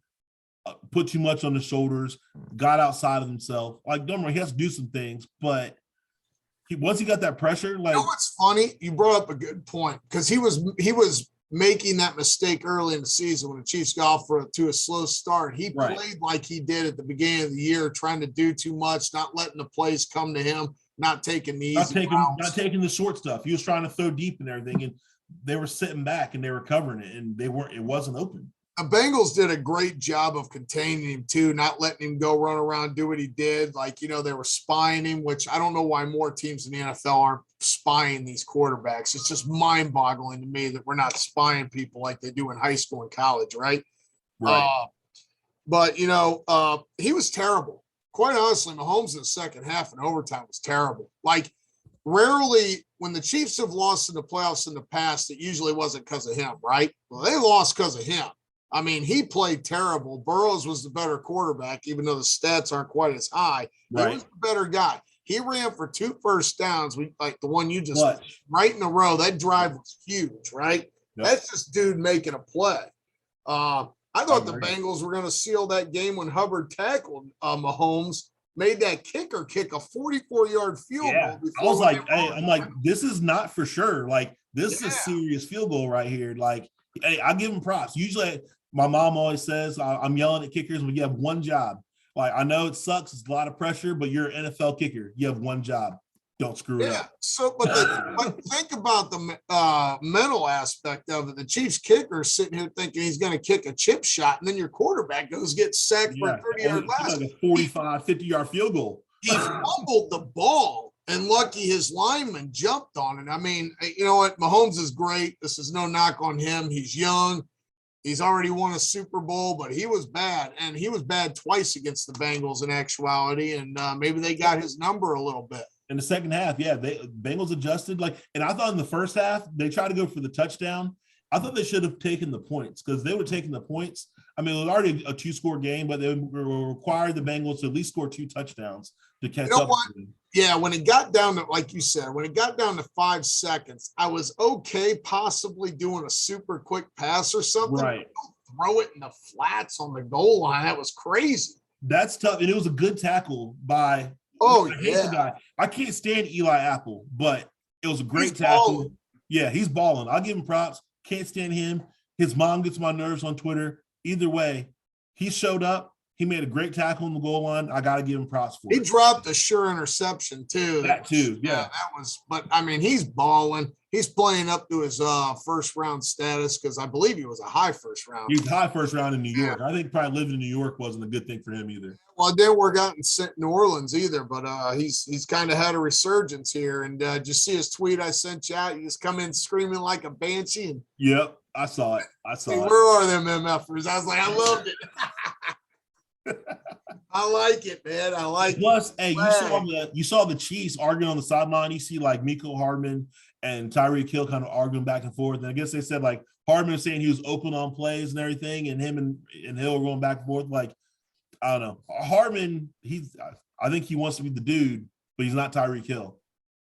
put too much on his shoulders, got outside of himself. Like, don't worry, he has to do some things, but once he got that pressure, like,
what's funny? You brought up a good point because he was making that mistake early in the season when the Chiefs got off to a slow start. He played like he did at the beginning of the year, trying to do too much, not letting the plays come to him, not taking the easy routes.
Not taking the short stuff. He was trying to throw deep and everything, and they were sitting back and they were covering it, and it wasn't open.
The Bengals did a great job of containing him too, not letting him go run around, do what he did. Like, they were spying him, which I don't know why more teams in the NFL aren't spying these quarterbacks. It's just mind boggling to me that we're not spying people like they do in high school and college. Right. But he was terrible. Quite honestly, Mahomes in the second half and overtime was terrible. Like, rarely when the Chiefs have lost in the playoffs in the past, it usually wasn't because of him, right? Well, they lost because of him. I mean, he played terrible. Burrows was the better quarterback, even though the stats aren't quite as high. He was the better guy. He ran for 2 first downs, like the one you just right in a row. That drive was huge, right? Yep. That's just dude making a play. I thought the Bengals were going to seal that game when Hubbard tackled Mahomes. Made that kicker kick a 44-yard field goal.
I was like, I'm like, this is not for sure. Like, this is a serious field goal right here. Like, hey, I give him props. Usually, my mom always says I'm yelling at kickers when you have one job. Like, I know it sucks. It's a lot of pressure, but you're an NFL kicker. You have one job. Don't screw it up.
So, but think about the mental aspect of it. The Chiefs kicker is sitting here thinking he's going to kick a chip shot, and then your quarterback gets sacked for a 30-yard last.
Like a 45, 50-yard field goal.
He fumbled the ball, and lucky his lineman jumped on it. I mean, you know what? Mahomes is great. This is no knock on him. He's young. He's already won a Super Bowl, but he was bad, and he was bad twice against the Bengals in actuality, and maybe they got his number a little bit.
In the second half, Bengals adjusted. And I thought in the first half, they tried to go for the touchdown. I thought they should have taken the points because they would have taken the points. I mean, it was already a 2-score game, but they were required the Bengals to at least score 2 touchdowns to catch up.
Yeah, when it got down to, like you said, when it got down to 5 seconds, I was okay possibly doing a super quick pass or something.
Right.
Throw it in the flats on the goal line. That was crazy.
That's tough. And it was a good tackle by – I can't stand Eli Apple, but it was a great tackle. Balling. Yeah, he's balling. I'll give him props. Can't stand him. His mom gets my nerves on Twitter. Either way, he showed up. He made a great tackle on the goal line. I got to give him props for
He
it.
dropped a sure interception too.
That too, yeah.
That was, but I mean, he's balling. He's playing up to his first round status because I believe he was a high first round.
He was high first round in New York. I think probably living in New York wasn't a good thing for him either.
Well, it didn't work out in New Orleans either, but he's kind of had a resurgence here. And did you see his tweet I sent you out? He just come in screaming like a banshee. And,
yep, I saw it.
Where are them MFers? I was like, I loved it. I like it, man. I like
Plus,
it.
hey, you saw the Chiefs arguing on the sideline. You see like Miko Hardman and Tyreek Hill kind of arguing back and forth. And I guess they said like Hardman was saying he was open on plays and everything, and him and Hill were going back and forth. Like, I don't know. Hardman, I think he wants to be the dude, but he's not Tyreek Hill.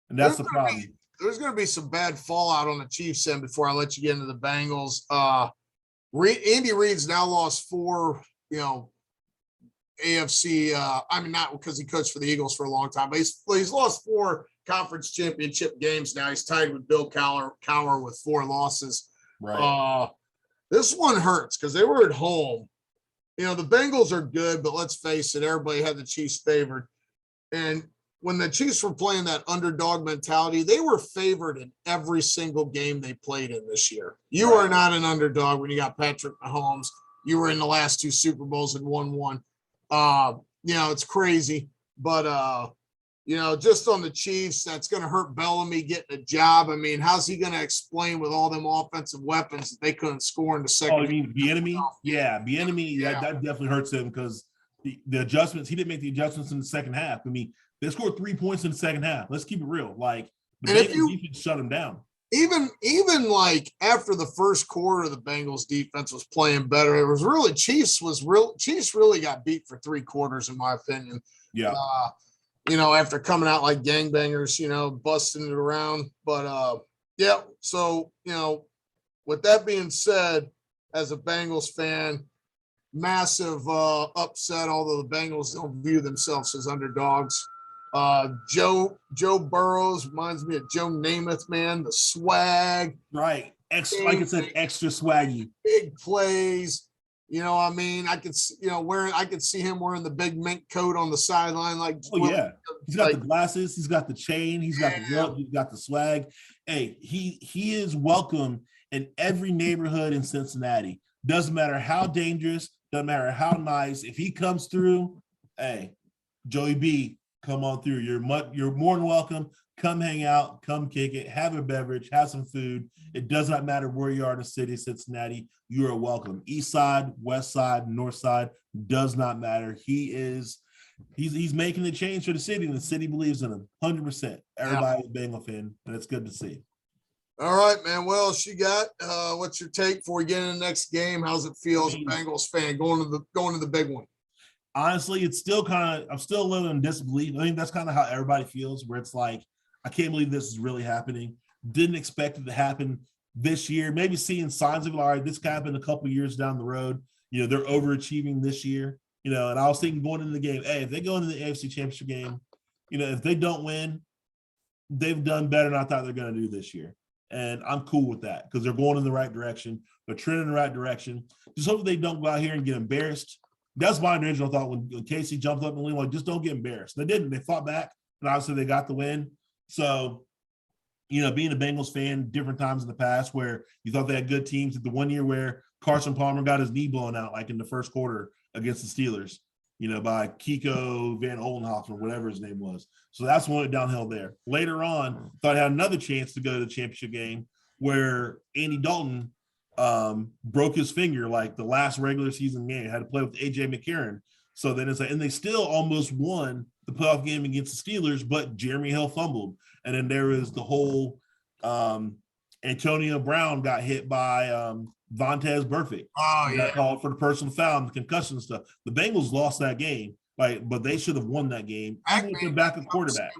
And that's the problem.
There's going to be some bad fallout on the Chiefs end before I let you get into the Bengals. Andy Reid's now lost 4, AFC. I mean, not because he coached for the Eagles for a long time, but he's lost 4 conference championship games now. He's tied with Bill Cowher with 4 losses.
Right.
This one hurts because they were at home. The Bengals are good, but let's face it, everybody had the Chiefs favored. And when the Chiefs were playing that underdog mentality, they were favored in every single game they played in this year. You are not an underdog when you got Patrick Mahomes. You were in the last 2 Super Bowls and won one. It's crazy, but just on the Chiefs, that's going to hurt Bellamy getting a job. I mean, how's he going to explain with all them offensive weapons that they couldn't score in the second?
Oh, you mean Bieniemy? Yeah, Bieniemy. That definitely hurts him because the adjustments. He didn't make the adjustments in the second half. I mean, they scored 3 points in the second half. Let's keep it real. Like the Bengals defense shut him down.
Even like after the first quarter, the Bengals defense was playing better. It was really Chiefs really got beat for 3 quarters, in my opinion.
Yeah.
After coming out like gangbangers, busting it around. But so with that being said, as a Bengals fan, massive upset, although the Bengals don't view themselves as underdogs. Joe Burrows reminds me of Joe Namath, man. The swag,
right? Like I said, extra swaggy,
big plays. I could see him wearing the big mink coat on the sideline.
He's got the glasses, he's got the chain, he's got the look, he's got the swag. Hey, he is welcome in every neighborhood in Cincinnati. Doesn't matter how dangerous, doesn't matter how nice. If he comes through, hey, Joey B, come on through. You're more than welcome. Come hang out, come kick it, have a beverage, have some food. It does not matter where you are in the city of Cincinnati. You are welcome. East side, west side, north side, does not matter. He's making the change for the city, and the city believes in him 100%. Everybody's a Bengal fan, and it's good to see.
All right, man. Well, she got what's your take before we get in the next game? How's it feel as a Bengals fan going to the big one?
Honestly, it's still I'm still a little in disbelief. I think that's kind of how everybody feels, where it's like, I can't believe this is really happening. Didn't expect it to happen this year. Maybe seeing signs of, all right, this could happen a couple of years down the road. They're overachieving this year. And I was thinking going into the game, hey, if they go into the AFC Championship game, if they don't win, they've done better than I thought they're going to do this year. And I'm cool with that because they're going in the right direction. They're trending in the right direction. Just hope they don't go out here and get embarrassed. That's my original thought when Casey jumped up and leaned, like, just don't get embarrassed. They didn't. They fought back, and obviously they got the win. So, being a Bengals fan, different times in the past where you thought they had good teams. The one year where Carson Palmer got his knee blown out, like in the first quarter against the Steelers, by Kiko Van Oldenhoff or whatever his name was. So that's when it went downhill there. Later on, thought I had another chance to go to the championship game where Andy Dalton broke his finger like the last regular season game, had to play with AJ McCarron. So then it's like, and they still almost won the playoff game against the Steelers, but Jeremy Hill fumbled. And then there was the whole Antonio Brown got hit by Vontez Burfict.
Oh,
got called for the personal foul and the concussion and stuff. The Bengals lost that game, but they should have won that game. Even with their backup quarterback.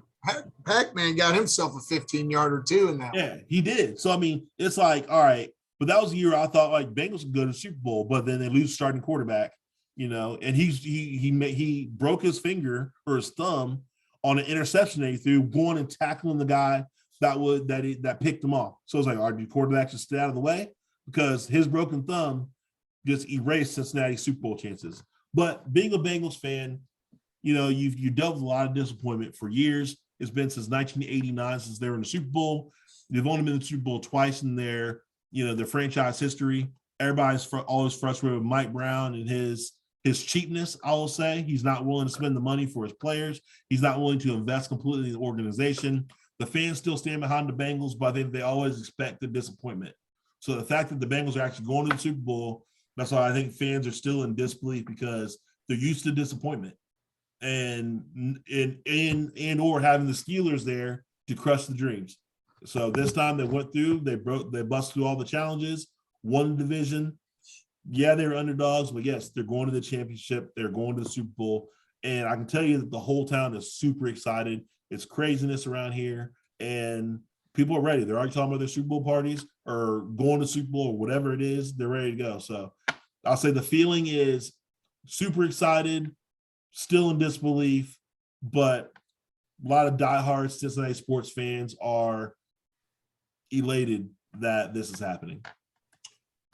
Pac-Man got himself a 15-yarder too in that.
Yeah, he did. So, I mean, it's like, all right, but that was the year I thought like Bengals could go to the Super Bowl, but then they lose starting quarterback, and he broke his finger or his thumb on an interception that he threw, going and tackling the guy that picked him off. So it's like, our quarterback should stay out of the way because his broken thumb just erased Cincinnati's Super Bowl chances. But being a Bengals fan, you know, you've dealt with a lot of disappointment for years. It's been since 1989 since they were in the Super Bowl. They've only been in the Super Bowl twice in their franchise history. Everybody's always frustrated with Mike Brown and his cheapness. I will say he's not willing to spend the money for his players. He's not willing to invest completely in the organization. The fans still stand behind the Bengals, but I think they always expect the disappointment. So the fact that the Bengals are actually going to the Super Bowl, that's why I think fans are still in disbelief because they're used to disappointment and or having the Steelers there to crush the dreams. So this time they went through, they busted through all the challenges, won the division. Yeah, they were underdogs, but yes, they're going to the championship. They're going to the Super Bowl. And I can tell you that the whole town is super excited. It's craziness around here. And people are ready. They're already talking about their Super Bowl parties or going to Super Bowl or whatever it is. They're ready to go. So I'll say the feeling is super excited, still in disbelief, but a lot of diehard Cincinnati sports fans are elated that this is happening.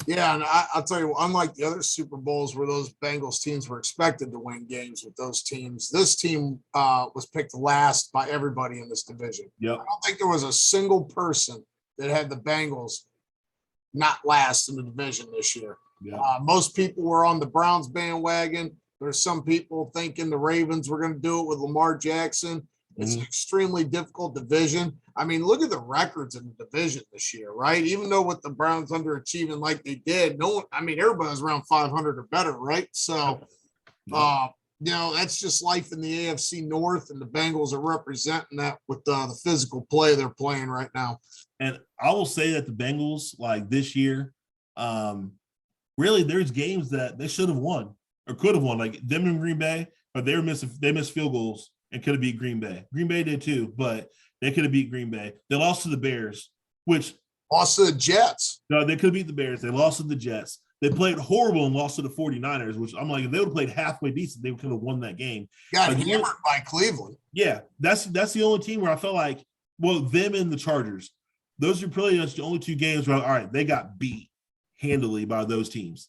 Yeah, and I'll tell you, unlike the other Super Bowls where those Bengals teams were expected to win games with those teams, this team was picked last by everybody in this division.
Yep.
I don't think there was a single person that had the Bengals not last in the division this year.
Yep.
Most people were on the Browns bandwagon. There's some people thinking the Ravens were going to do it with Lamar Jackson. It's an extremely difficult division. I mean, look at the records in the division this year, right? Even though with the Browns underachieving like they did, everybody was around 500 or better, right? So, that's just life in the AFC North, and the Bengals are representing that with the physical play they're playing right now.
And I will say that the Bengals, like this year, really there's games that they should have won or could have won, like them in Green Bay, but they missed field goals and could have beat Green Bay. Green Bay did too, but they could have beat Green Bay. They lost to the Bears, which
lost to the Jets.
No, they could have beat the Bears. They lost to the Jets. They played horrible and lost to the 49ers, which I'm like, if they would have played halfway decent, they could have won that game.
Got hammered by Cleveland.
Yeah, that's the only team where I felt like, well, them and the Chargers. Those are pretty much the only two games where, all right, they got beat handily by those teams.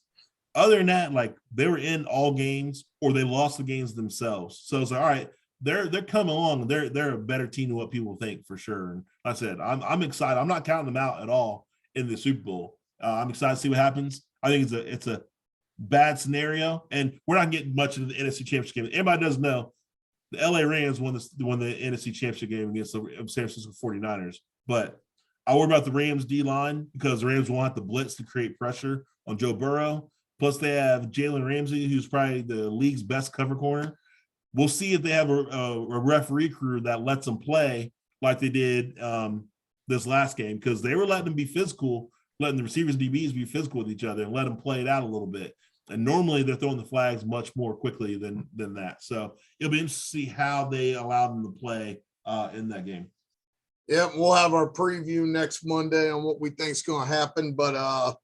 Other than that, like they were in all games or they lost the games themselves. So it's like, all right, they're coming along. They're a better team than what people think for sure. And like I said, I'm excited. I'm not counting them out at all in the Super Bowl. I'm excited to see what happens. I think it's a bad scenario, and we're not getting much of the NFC Championship game. Everybody does know the LA Rams won the NFC Championship game against the San Francisco 49ers. But I worry about the Rams D-line because the Rams will have to blitz to create pressure on Joe Burrow. Plus, they have Jalen Ramsey, who's probably the league's best cover corner. We'll see if they have a referee crew that lets them play like they did this last game, because they were letting them be physical, letting the receivers and DBs be physical with each other and let them play it out a little bit. And normally they're throwing the flags much more quickly than that. So it'll be interesting to see how they allow them to play in that game.
Yeah, we'll have our preview next Monday on what we think is going to happen. But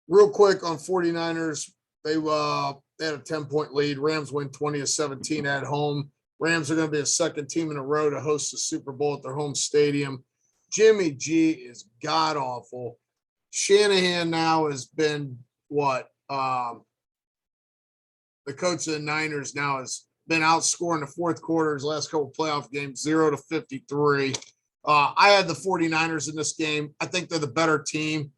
real quick on 49ers, they had a 10-point lead. Rams win 20-17 at home. Rams are going to be a second team in a row to host the Super Bowl at their home stadium. Jimmy G is god-awful. Shanahan now has been the coach of the Niners now has been outscoring the fourth quarter his last couple playoff games, 0-53. I had the 49ers in this game. I think they're the better team.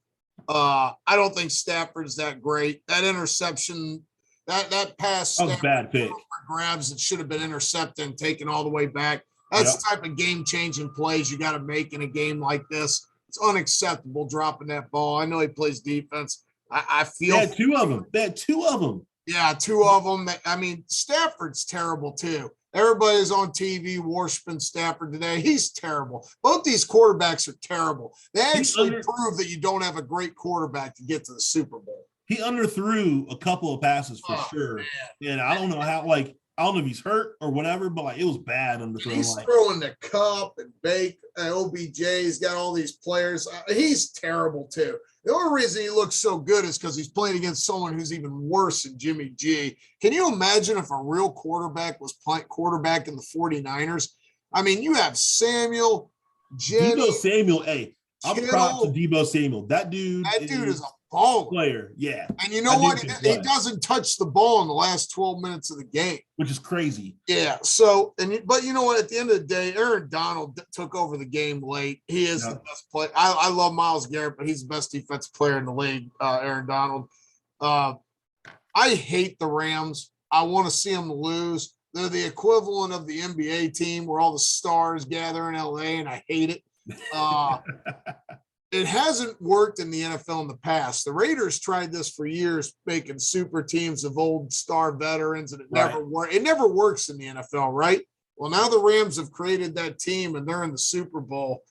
I don't think Stafford's that great. That interception, that pass,
that was a bad pick.
Grabs that should have been intercepted and taken all the way back. That's the type of game-changing plays you got to make in a game like this. It's unacceptable dropping that ball. I know he plays defense. I feel
they had two of them. They had two of them.
Yeah, two of them. I mean, Stafford's terrible too. Everybody's on TV worshiping Stafford today. He's terrible. Both these quarterbacks are terrible. They actually prove that you don't have a great quarterback to get to the Super Bowl.
He underthrew a couple of passes for sure. Man. And I don't know how, I don't know if he's hurt or whatever, but it was bad underthrown.
He's throwing the Cup and Bake, OBJ's got all these players. He's terrible too. The only reason he looks so good is because he's playing against someone who's even worse than Jimmy G. Can you imagine if a real quarterback was playing quarterback in the 49ers? I mean, you have Samuel, Jenny,
Deebo Samuel. Hey, I'm proud to Deebo Samuel. That dude
is a baller.
player. Yeah.
And you know what? He doesn't touch the ball in the last 12 minutes of the game,
which is crazy.
Yeah. So, but you know what? At the end of the day, Aaron Donald took over the game late. He is the best player. I love Myles Garrett, but he's the best defensive player in the league, Aaron Donald. I hate the Rams. I want to see them lose. They're the equivalent of the NBA team where all the stars gather in LA, and I hate it. It hasn't worked in the NFL in the past. The Raiders tried this for years, making super teams of old star veterans, and it never worked. It never works in the NFL, right? Well, now the Rams have created that team, and they're in the Super Bowl.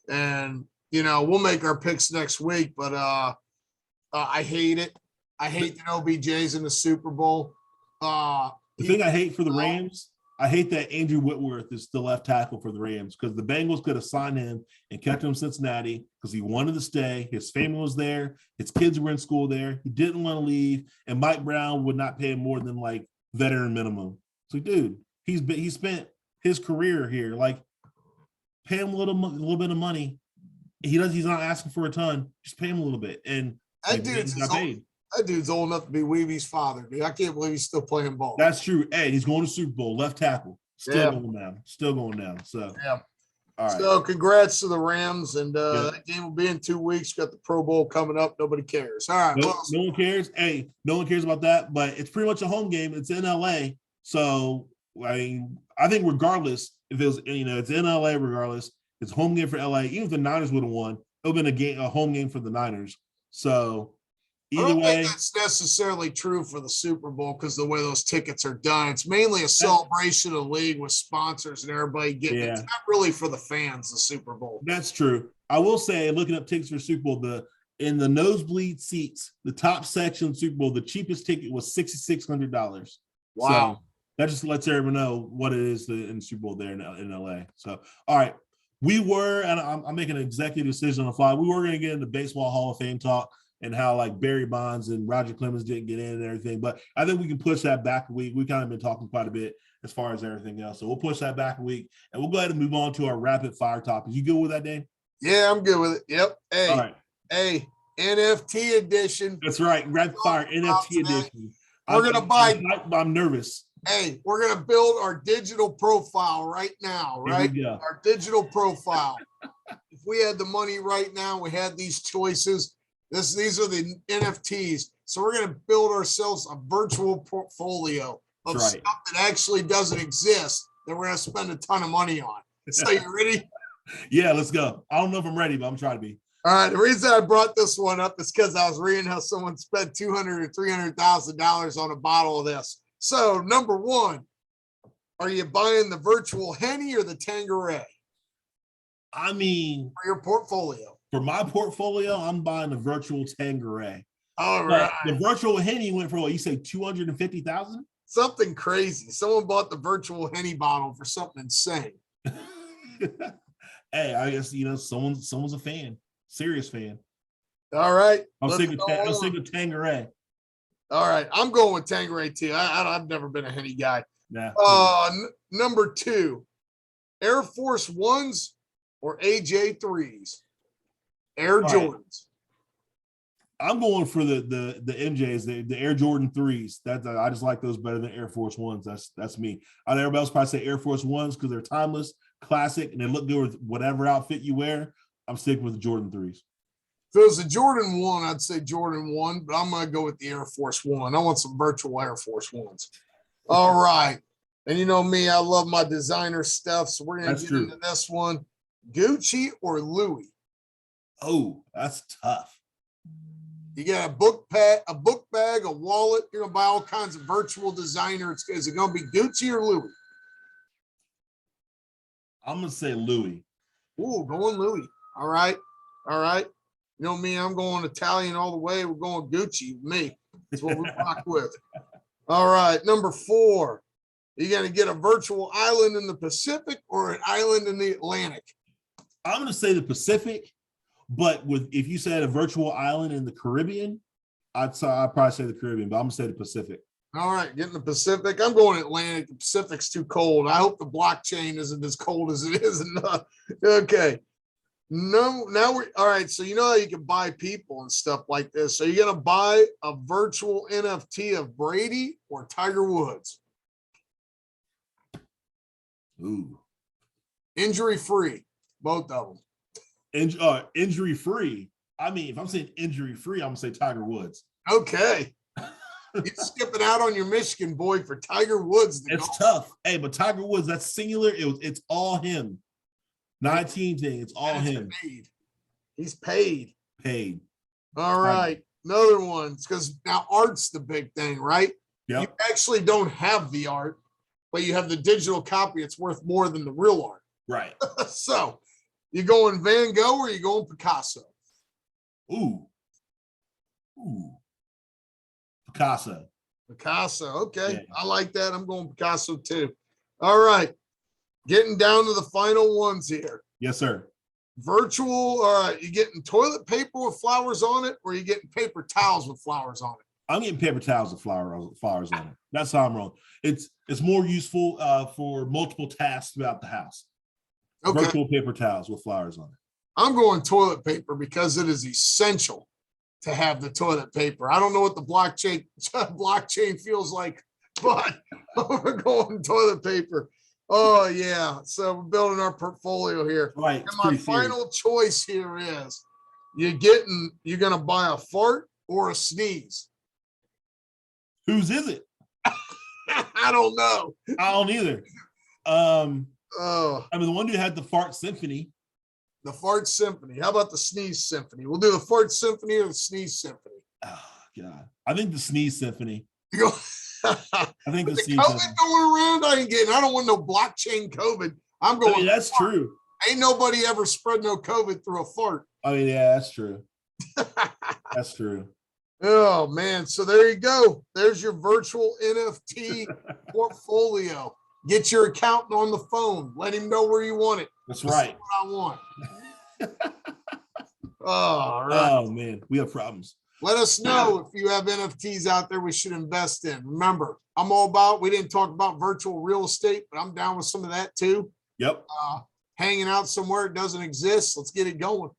And, we'll make our picks next week, but I hate it. I hate that OBJ's in the Super Bowl.
The thing I hate for the Rams, I hate that Andrew Whitworth is the left tackle for the Rams because the Bengals could have signed him and kept him in Cincinnati because he wanted to stay. His family was there. His kids were in school there. He didn't want to leave. And Mike Brown would not pay him more than like veteran minimum. So, dude, he spent his career here. Like, pay him a little bit of money. He's not asking for a ton. Just pay him a little bit. And
that dude's old enough to be Weevy's father, dude. I can't believe he's still playing ball.
That's true. Hey, he's going to Super Bowl, left tackle. Still going down. So, all right.
So, congrats to the Rams. And that game will be in 2 weeks. Got the Pro Bowl coming up. Nobody cares. All right.
No one cares. Hey, no one cares about that. But it's pretty much a home game. It's in LA. So, I think regardless, if it was, it's in LA regardless, it's a home game for LA. Even if the Niners would have won, it would have been a home game for the Niners. So, either
I don't
way,
think that's necessarily true for the Super Bowl because the way those tickets are done. It's mainly a celebration of the league with sponsors and everybody getting it. It's not really for the fans, the Super Bowl.
That's true. I will say, looking up tickets for Super Bowl, in the nosebleed seats, the top section of Super Bowl, the cheapest ticket was $6,600.
Wow.
So that just lets everyone know what it is in the Super Bowl there in LA. So, all right. And I'm making an executive decision on the fly. We were going to get into Baseball Hall of Fame talk and how like Barry Bonds and Roger Clemens didn't get in and everything. But I think we can push that back a week. We've kind of been talking quite a bit as far as everything else. So we'll push that back a week and we'll go ahead and move on to our rapid fire topics. You good with that, Dane?
Yeah, I'm good with it. Yep. Hey,
all right.
Hey, NFT edition.
That's right. Rapid fire NFT edition.
We're going to buy.
I'm nervous.
Hey, we're going to build our digital profile right now, right? Our digital profile. If we had the money right now, we had these choices. These are the NFTs. So we're going to build ourselves a virtual portfolio of stuff that actually doesn't exist that we're going to spend a ton of money on. So you ready?
Yeah, let's go. I don't know if I'm ready, but I'm trying to be.
All right. The reason I brought this one up is because I was reading how someone spent $200,000 or $300,000 on a bottle of this. So number one, are you buying the virtual Henny or the Tanqueray?
I mean,
for your portfolio.
For my portfolio, I'm buying the virtual Tanqueray.
All right.
The virtual Henny went for what you say, $250,000?
Something crazy. Someone bought the virtual Henny bottle for something insane.
Hey, I guess someone's a fan, serious fan.
All right.
I'm sick of Tanqueray.
All right, I'm going with Tanqueray too. I've never been a Henny guy.
Nah.
Number two, Air Force Ones or AJ3s? Air Jordans.
I'm going for the MJs, the Air Jordan 3s. I just like those better than Air Force Ones. That's me. Everybody else probably say Air Force Ones because they're timeless, classic, and they look good with whatever outfit you wear. I'm sticking with the Jordan 3s.
If it was a Jordan 1, I'd say Jordan 1, but I'm going to go with the Air Force 1. I want some virtual Air Force 1s. All right. And you know me, I love my designer stuff, so we're going to get into this one. Gucci or Louis?
Oh, that's tough.
You got a book bag, a wallet. You're going to buy all kinds of virtual designer. Is it going to be Gucci or Louis?
I'm going to say Louis.
Ooh, going Louis. All right. You know me, I'm going Italian all the way. We're going Gucci. Me. That's what we rock with. All right. Number 4. You going to get a virtual island in the Pacific or an island in the Atlantic?
I'm going to say the Pacific, but if you said a virtual island in the Caribbean, I'd probably say the Caribbean, but I'm going to say the Pacific.
All right. Getting the Pacific. I'm going Atlantic. The Pacific's too cold. I hope the blockchain isn't as cold as it is. Okay. No, now we're all right. So you know how you can buy people and stuff like this. So you're gonna buy a virtual NFT of Brady or Tiger Woods,
Ooh.
injury free, both of them.
Injury free. I mean, if I'm saying injury free, I'm gonna say Tiger Woods.
Okay, you're skipping out on your Michigan boy for Tiger Woods.
It's tough. Hey, but Tiger Woods, that's singular. It's all him. 19 thing. It's all him.
Paid. He's paid.
Paid.
All right. Another one. Because now art's the big thing, right?
Yep.
You actually don't have the art, but you have the digital copy. It's worth more than the real art.
Right.
So you going Van Gogh or you going Picasso?
Ooh. Picasso.
Okay.
Yeah.
I like that. I'm going Picasso too. All right. Getting down to the final ones here.
Yes, sir.
Virtual, you getting toilet paper with flowers on it, or you getting paper towels with flowers on it?
I'm getting paper towels with flowers on it. That's how I'm wrong. It's more useful for multiple tasks throughout the house.
Okay.
Virtual paper towels with flowers on it.
I'm going toilet paper because it is essential to have the toilet paper. I don't know what the blockchain feels like, but we're going toilet paper. Oh yeah. So we're building our portfolio here.
Right.
And my final choice here is you're gonna buy a fart or a sneeze.
Whose is it?
I don't know.
I don't either. I mean, the one dude had the fart symphony.
The fart symphony. How about the sneeze symphony? We'll do the fart symphony or the sneeze symphony.
Oh God. I think the sneeze symphony.
You go.
I think the sneeze
COVID
symphony.
going around. I don't want no blockchain COVID. I'm going.
I mean, that's true.
Ain't nobody ever spread no COVID through a fart.
I mean, yeah, that's true. That's true.
Oh man. So there you go. There's your virtual NFT portfolio. Get your accountant on the phone. Let him know where you want it.
That's right.
What I want. All right.
Oh man, we have problems.
Let us know if you have NFTs out there we should invest in. Remember, we didn't talk about virtual real estate, but I'm down with some of that too.
Yep.
Hanging out somewhere it doesn't exist. Let's get it going.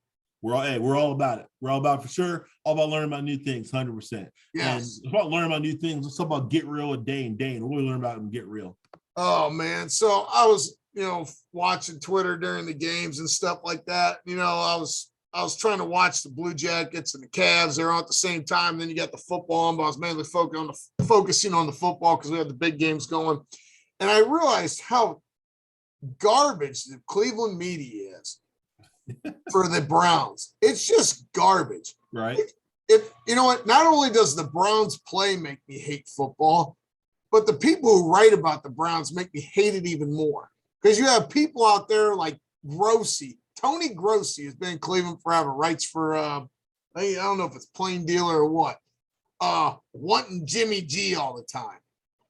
We're all about it. We're all about it for sure. All about learning about new things, 100%.
Yes.
And it's about learning about new things. It's about Get Real with Dane. What we learn about and Get Real.
Oh man. So I was, watching Twitter during the games and stuff like that. I was trying to watch the Blue Jackets and the Cavs. They're on at the same time. Then you got the football on, but I was mainly focusing on the football because we had the big games going. And I realized how garbage the Cleveland media is for the Browns. It's just garbage.
Right.
If you know what, not only does the Browns play make me hate football, but the people who write about the Browns make me hate it even more. Because you have people out there like Grossi. Tony Grossi has been in Cleveland forever, writes for, I don't know if it's Plain Dealer or what, wanting Jimmy G all the time.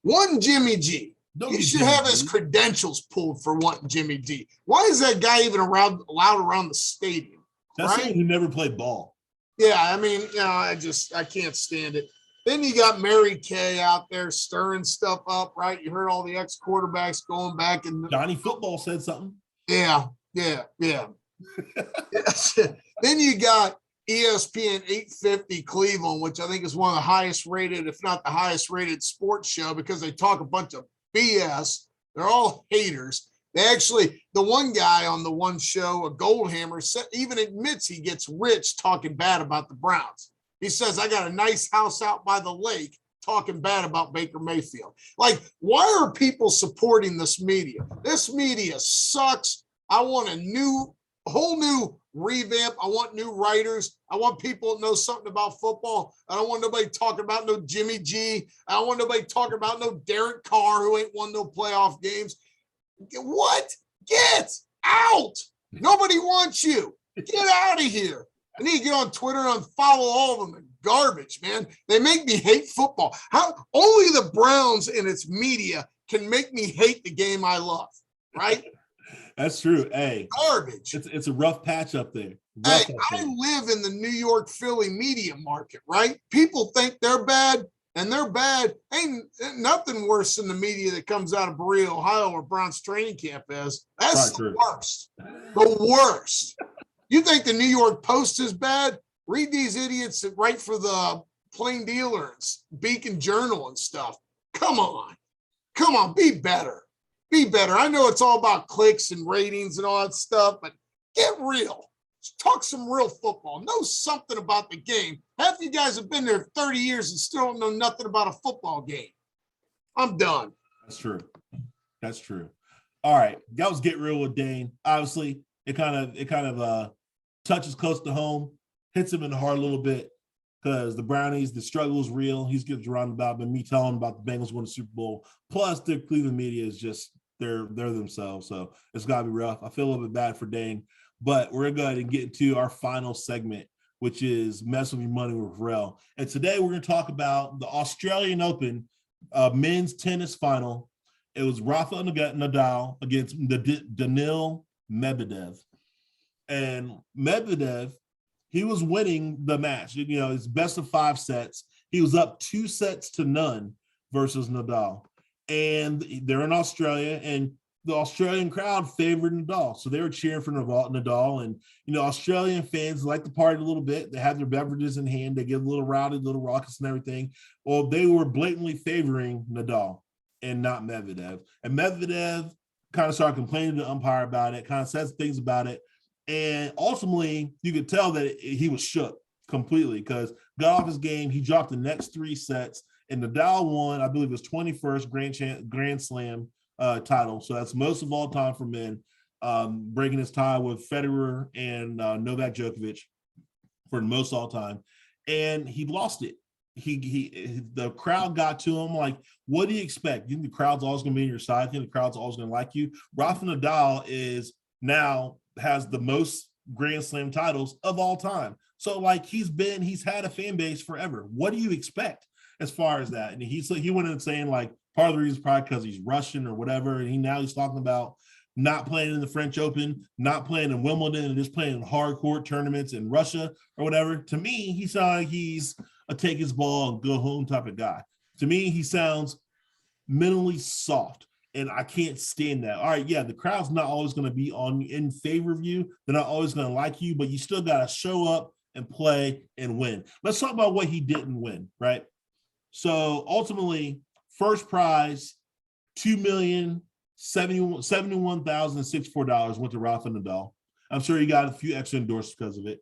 Wanting Jimmy G. He should have his credentials pulled for wanting Jimmy G. Why is that guy even allowed around the stadium?
That's
right?
someone who never played ball.
Yeah, I mean, I can't stand it. Then you got Mary Kay out there stirring stuff up, right? You heard all the ex-quarterbacks going back and
Johnny Football said something.
Yeah. Then you got ESPN 850 Cleveland, which I think is one of the highest rated, if not the highest rated sports show, because they talk a bunch of BS. They're all haters. The one guy on the one show, a Goldhammer, even admits he gets rich talking bad about the Browns. He says, I got a nice house out by the lake talking bad about Baker Mayfield. Like, why are people supporting this media? This media sucks. I want a whole new revamp. I want new writers. I want people that know something about football. I don't want nobody talking about no Jimmy G. I don't want nobody talking about no Derek Carr who ain't won no playoff games. What? Get out. Nobody wants you. Get out of here. I need to get on Twitter and unfollow all of them. They're garbage, man. They make me hate football. Only the Browns and its media can make me hate the game I love, right?
That's true. Hey,
garbage.
It's a rough patch up there.
I live in the New York, Philly media market, right? People think they're bad, and they're bad. Ain't nothing worse than the media that comes out of Berea, Ohio, where Browns training camp is. That's the worst. The worst. You think the New York Post is bad? Read these idiots that write for the Plain Dealer and Beacon Journal and stuff. Come on. Come on, be better. Be better. I know it's all about clicks and ratings and all that stuff, but get real. Talk some real football. Know something about the game. Half you guys have been there 30 years and still don't know nothing about a football game. I'm done.
That's true. That's true. All right. That was Get Real with Dane. Obviously, it kind of touches close to home, hits him in the heart a little bit because the Brownies, the struggle is real. He's getting around about, but me telling him about the Bengals winning the Super Bowl. Plus, the Cleveland media is just they're themselves. So it's gotta be rough. I feel a little bit bad for Dane, but we're gonna go ahead and get into our final segment, which is Messin With Your Money with Rell. And today we're gonna talk about the Australian Open men's tennis final. It was Rafa Nadal against Daniil Medvedev. And Medvedev, he was winning the match. You know, it's best of 5 sets. He was up 2-0 versus Nadal. And they're in Australia, and the Australian crowd favored Nadal. So they were cheering for Nadal. And, you know, Australian fans like to party a little bit. They have their beverages in hand. They get a little rowdy, little raucous and everything. Well, they were blatantly favoring Nadal and not Medvedev. And Medvedev kind of started complaining to the umpire about it, kind of says things about it. And ultimately, you could tell that he was shook completely because got off his game. He dropped the next 3 sets, and Nadal won, I believe, his 21st Grand Slam title. So that's most of all time for men, breaking his tie with Federer and Novak Djokovic for most all time. And he lost it. The crowd got to him like, what do you expect? You think the crowd's always going to be on your side? You think the crowd's always going to like you? Rafa Nadal has the most Grand Slam titles of all time. So like he's had a fan base forever. What do you expect as far as that? And he went in saying like part of the reason is probably because he's Russian or whatever. And he's talking about not playing in the French Open, not playing in Wimbledon, and just playing in hardcore tournaments in Russia or whatever. To me, he sounds like he's a take his ball and go home type of guy. To me, he sounds mentally soft. And I can't stand that. All right, yeah, the crowd's not always going to be in favor of you. They're not always going to like you, but you still got to show up and play and win. Let's talk about what he didn't win, right? So ultimately, first prize, $2,071,064 went to Rafa Nadal. I'm sure he got a few extra endorsements because of it.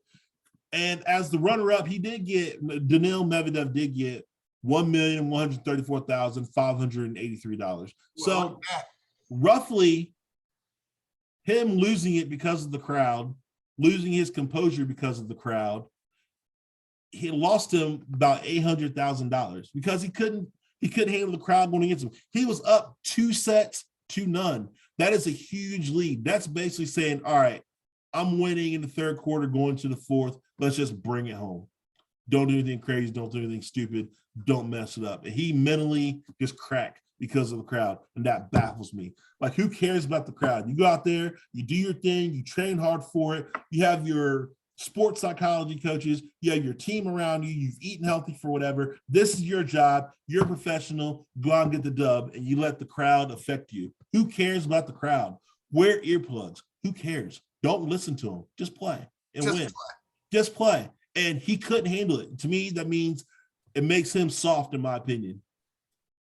And as the runner-up, Daniil Medvedev did get $1,134,583. So roughly him losing it because of the crowd, losing his composure because of the crowd, he lost him about $800,000 because he couldn't handle the crowd going against him. He was up 2-0. That is a huge lead. That's basically saying, all right, I'm winning in the third quarter, going to the fourth. Let's just bring it home. Don't do anything crazy. Don't do anything stupid. Don't mess it up. And he mentally just cracked because of the crowd. And that baffles me. Like, who cares about the crowd? You go out there, you do your thing, you train hard for it. You have your sports psychology coaches. You have your team around you. You've eaten healthy for whatever. This is your job. You're a professional. Go out and get the dub, and you let the crowd affect you. Who cares about the crowd? Wear earplugs. Who cares? Don't listen to them. Just play and win. Just play. And he couldn't handle it. To me, that means it makes him soft, in my opinion.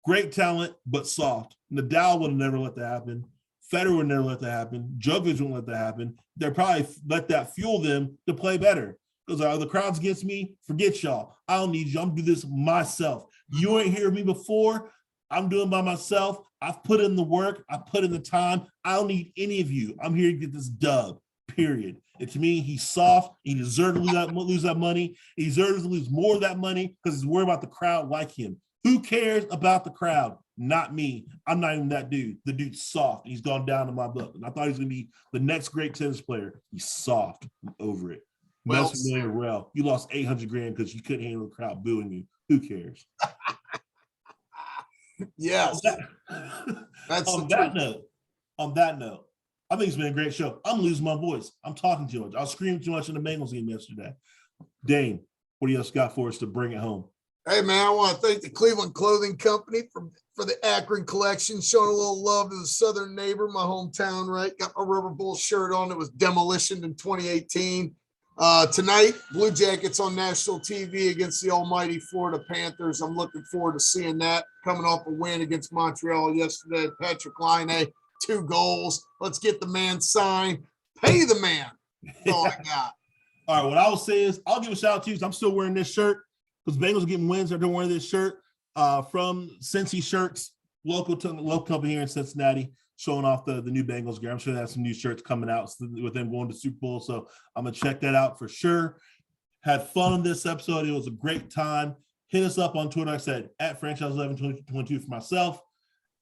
Great talent, but soft. Nadal would have never let that happen. Federer would never let that happen. Djokovic wouldn't let that happen. They'll probably let that fuel them to play better. Because the crowd's against me, forget y'all. I don't need you. I'm going to do this myself. You ain't heard me before. I'm doing it by myself. I've put in the work. I put in the time. I don't need any of you. I'm here to get this dub, period. And to me, he's soft. He deserves to lose that money. He deserves to lose more of that money because he's worried about the crowd like him. Who cares about the crowd? Not me. I'm not even that dude. The dude's soft. He's gone down in my book. And I thought he was going to be the next great tennis player. He's soft. I'm over it.
Well,
Rell, you lost $800,000 because you couldn't handle the crowd booing you. Who cares?
Yes.
On that note, I think it's been a great show. I'm losing my voice. I'm talking too much. I was screaming too much in the Bengals game yesterday. Dane, what do you else got for us to bring it home?
Hey, man, I want to thank the Cleveland Clothing Company for the Akron collection, showing a little love to the southern neighbor, my hometown, right? Got my River Bull shirt on. It was demolitioned in 2018. Tonight, Blue Jackets on national TV against the almighty Florida Panthers. I'm looking forward to seeing that. Coming off a win against Montreal yesterday. Patrick Laine, 2 goals. Let's get the man signed. Pay the man. That's all I got.
All right, what I will say is I'll give a shout out to you. I'm still wearing this shirt because Bengals are getting wins. They're wearing this shirt from Cincy Shirts, local company here in Cincinnati, showing off the new Bengals gear. I'm sure they have some new shirts coming out with them going to Super Bowl. So I'm going to check that out for sure. Had fun on this episode. It was a great time. Hit us up on Twitter. Like I said, at franchise1122 for myself,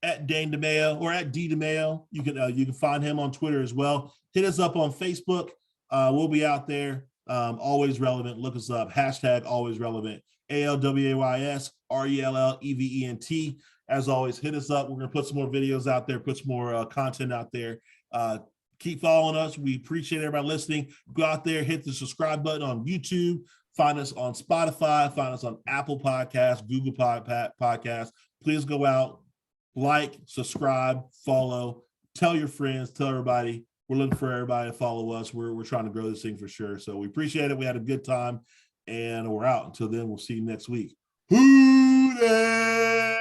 at Dane DeMayo or at D DeMayo. You can find him on Twitter as well. Hit us up on Facebook. We'll be out there. Always relevant. Look us up. Hashtag always relevant. ALWAYS RELLEVENT. As always, hit us up. We're going to put some more videos out there, put some more content out there. Keep following us. We appreciate everybody listening. Go out there, hit the subscribe button on YouTube. Find us on Spotify. Find us on Apple Podcasts, Google Podcasts. Please go out, like, subscribe, follow, tell your friends, tell everybody. We're looking for everybody to follow us. We're trying to grow this thing for sure. So we appreciate it. We had a good time, and we're out. Until then, we'll see you next week. Who dey?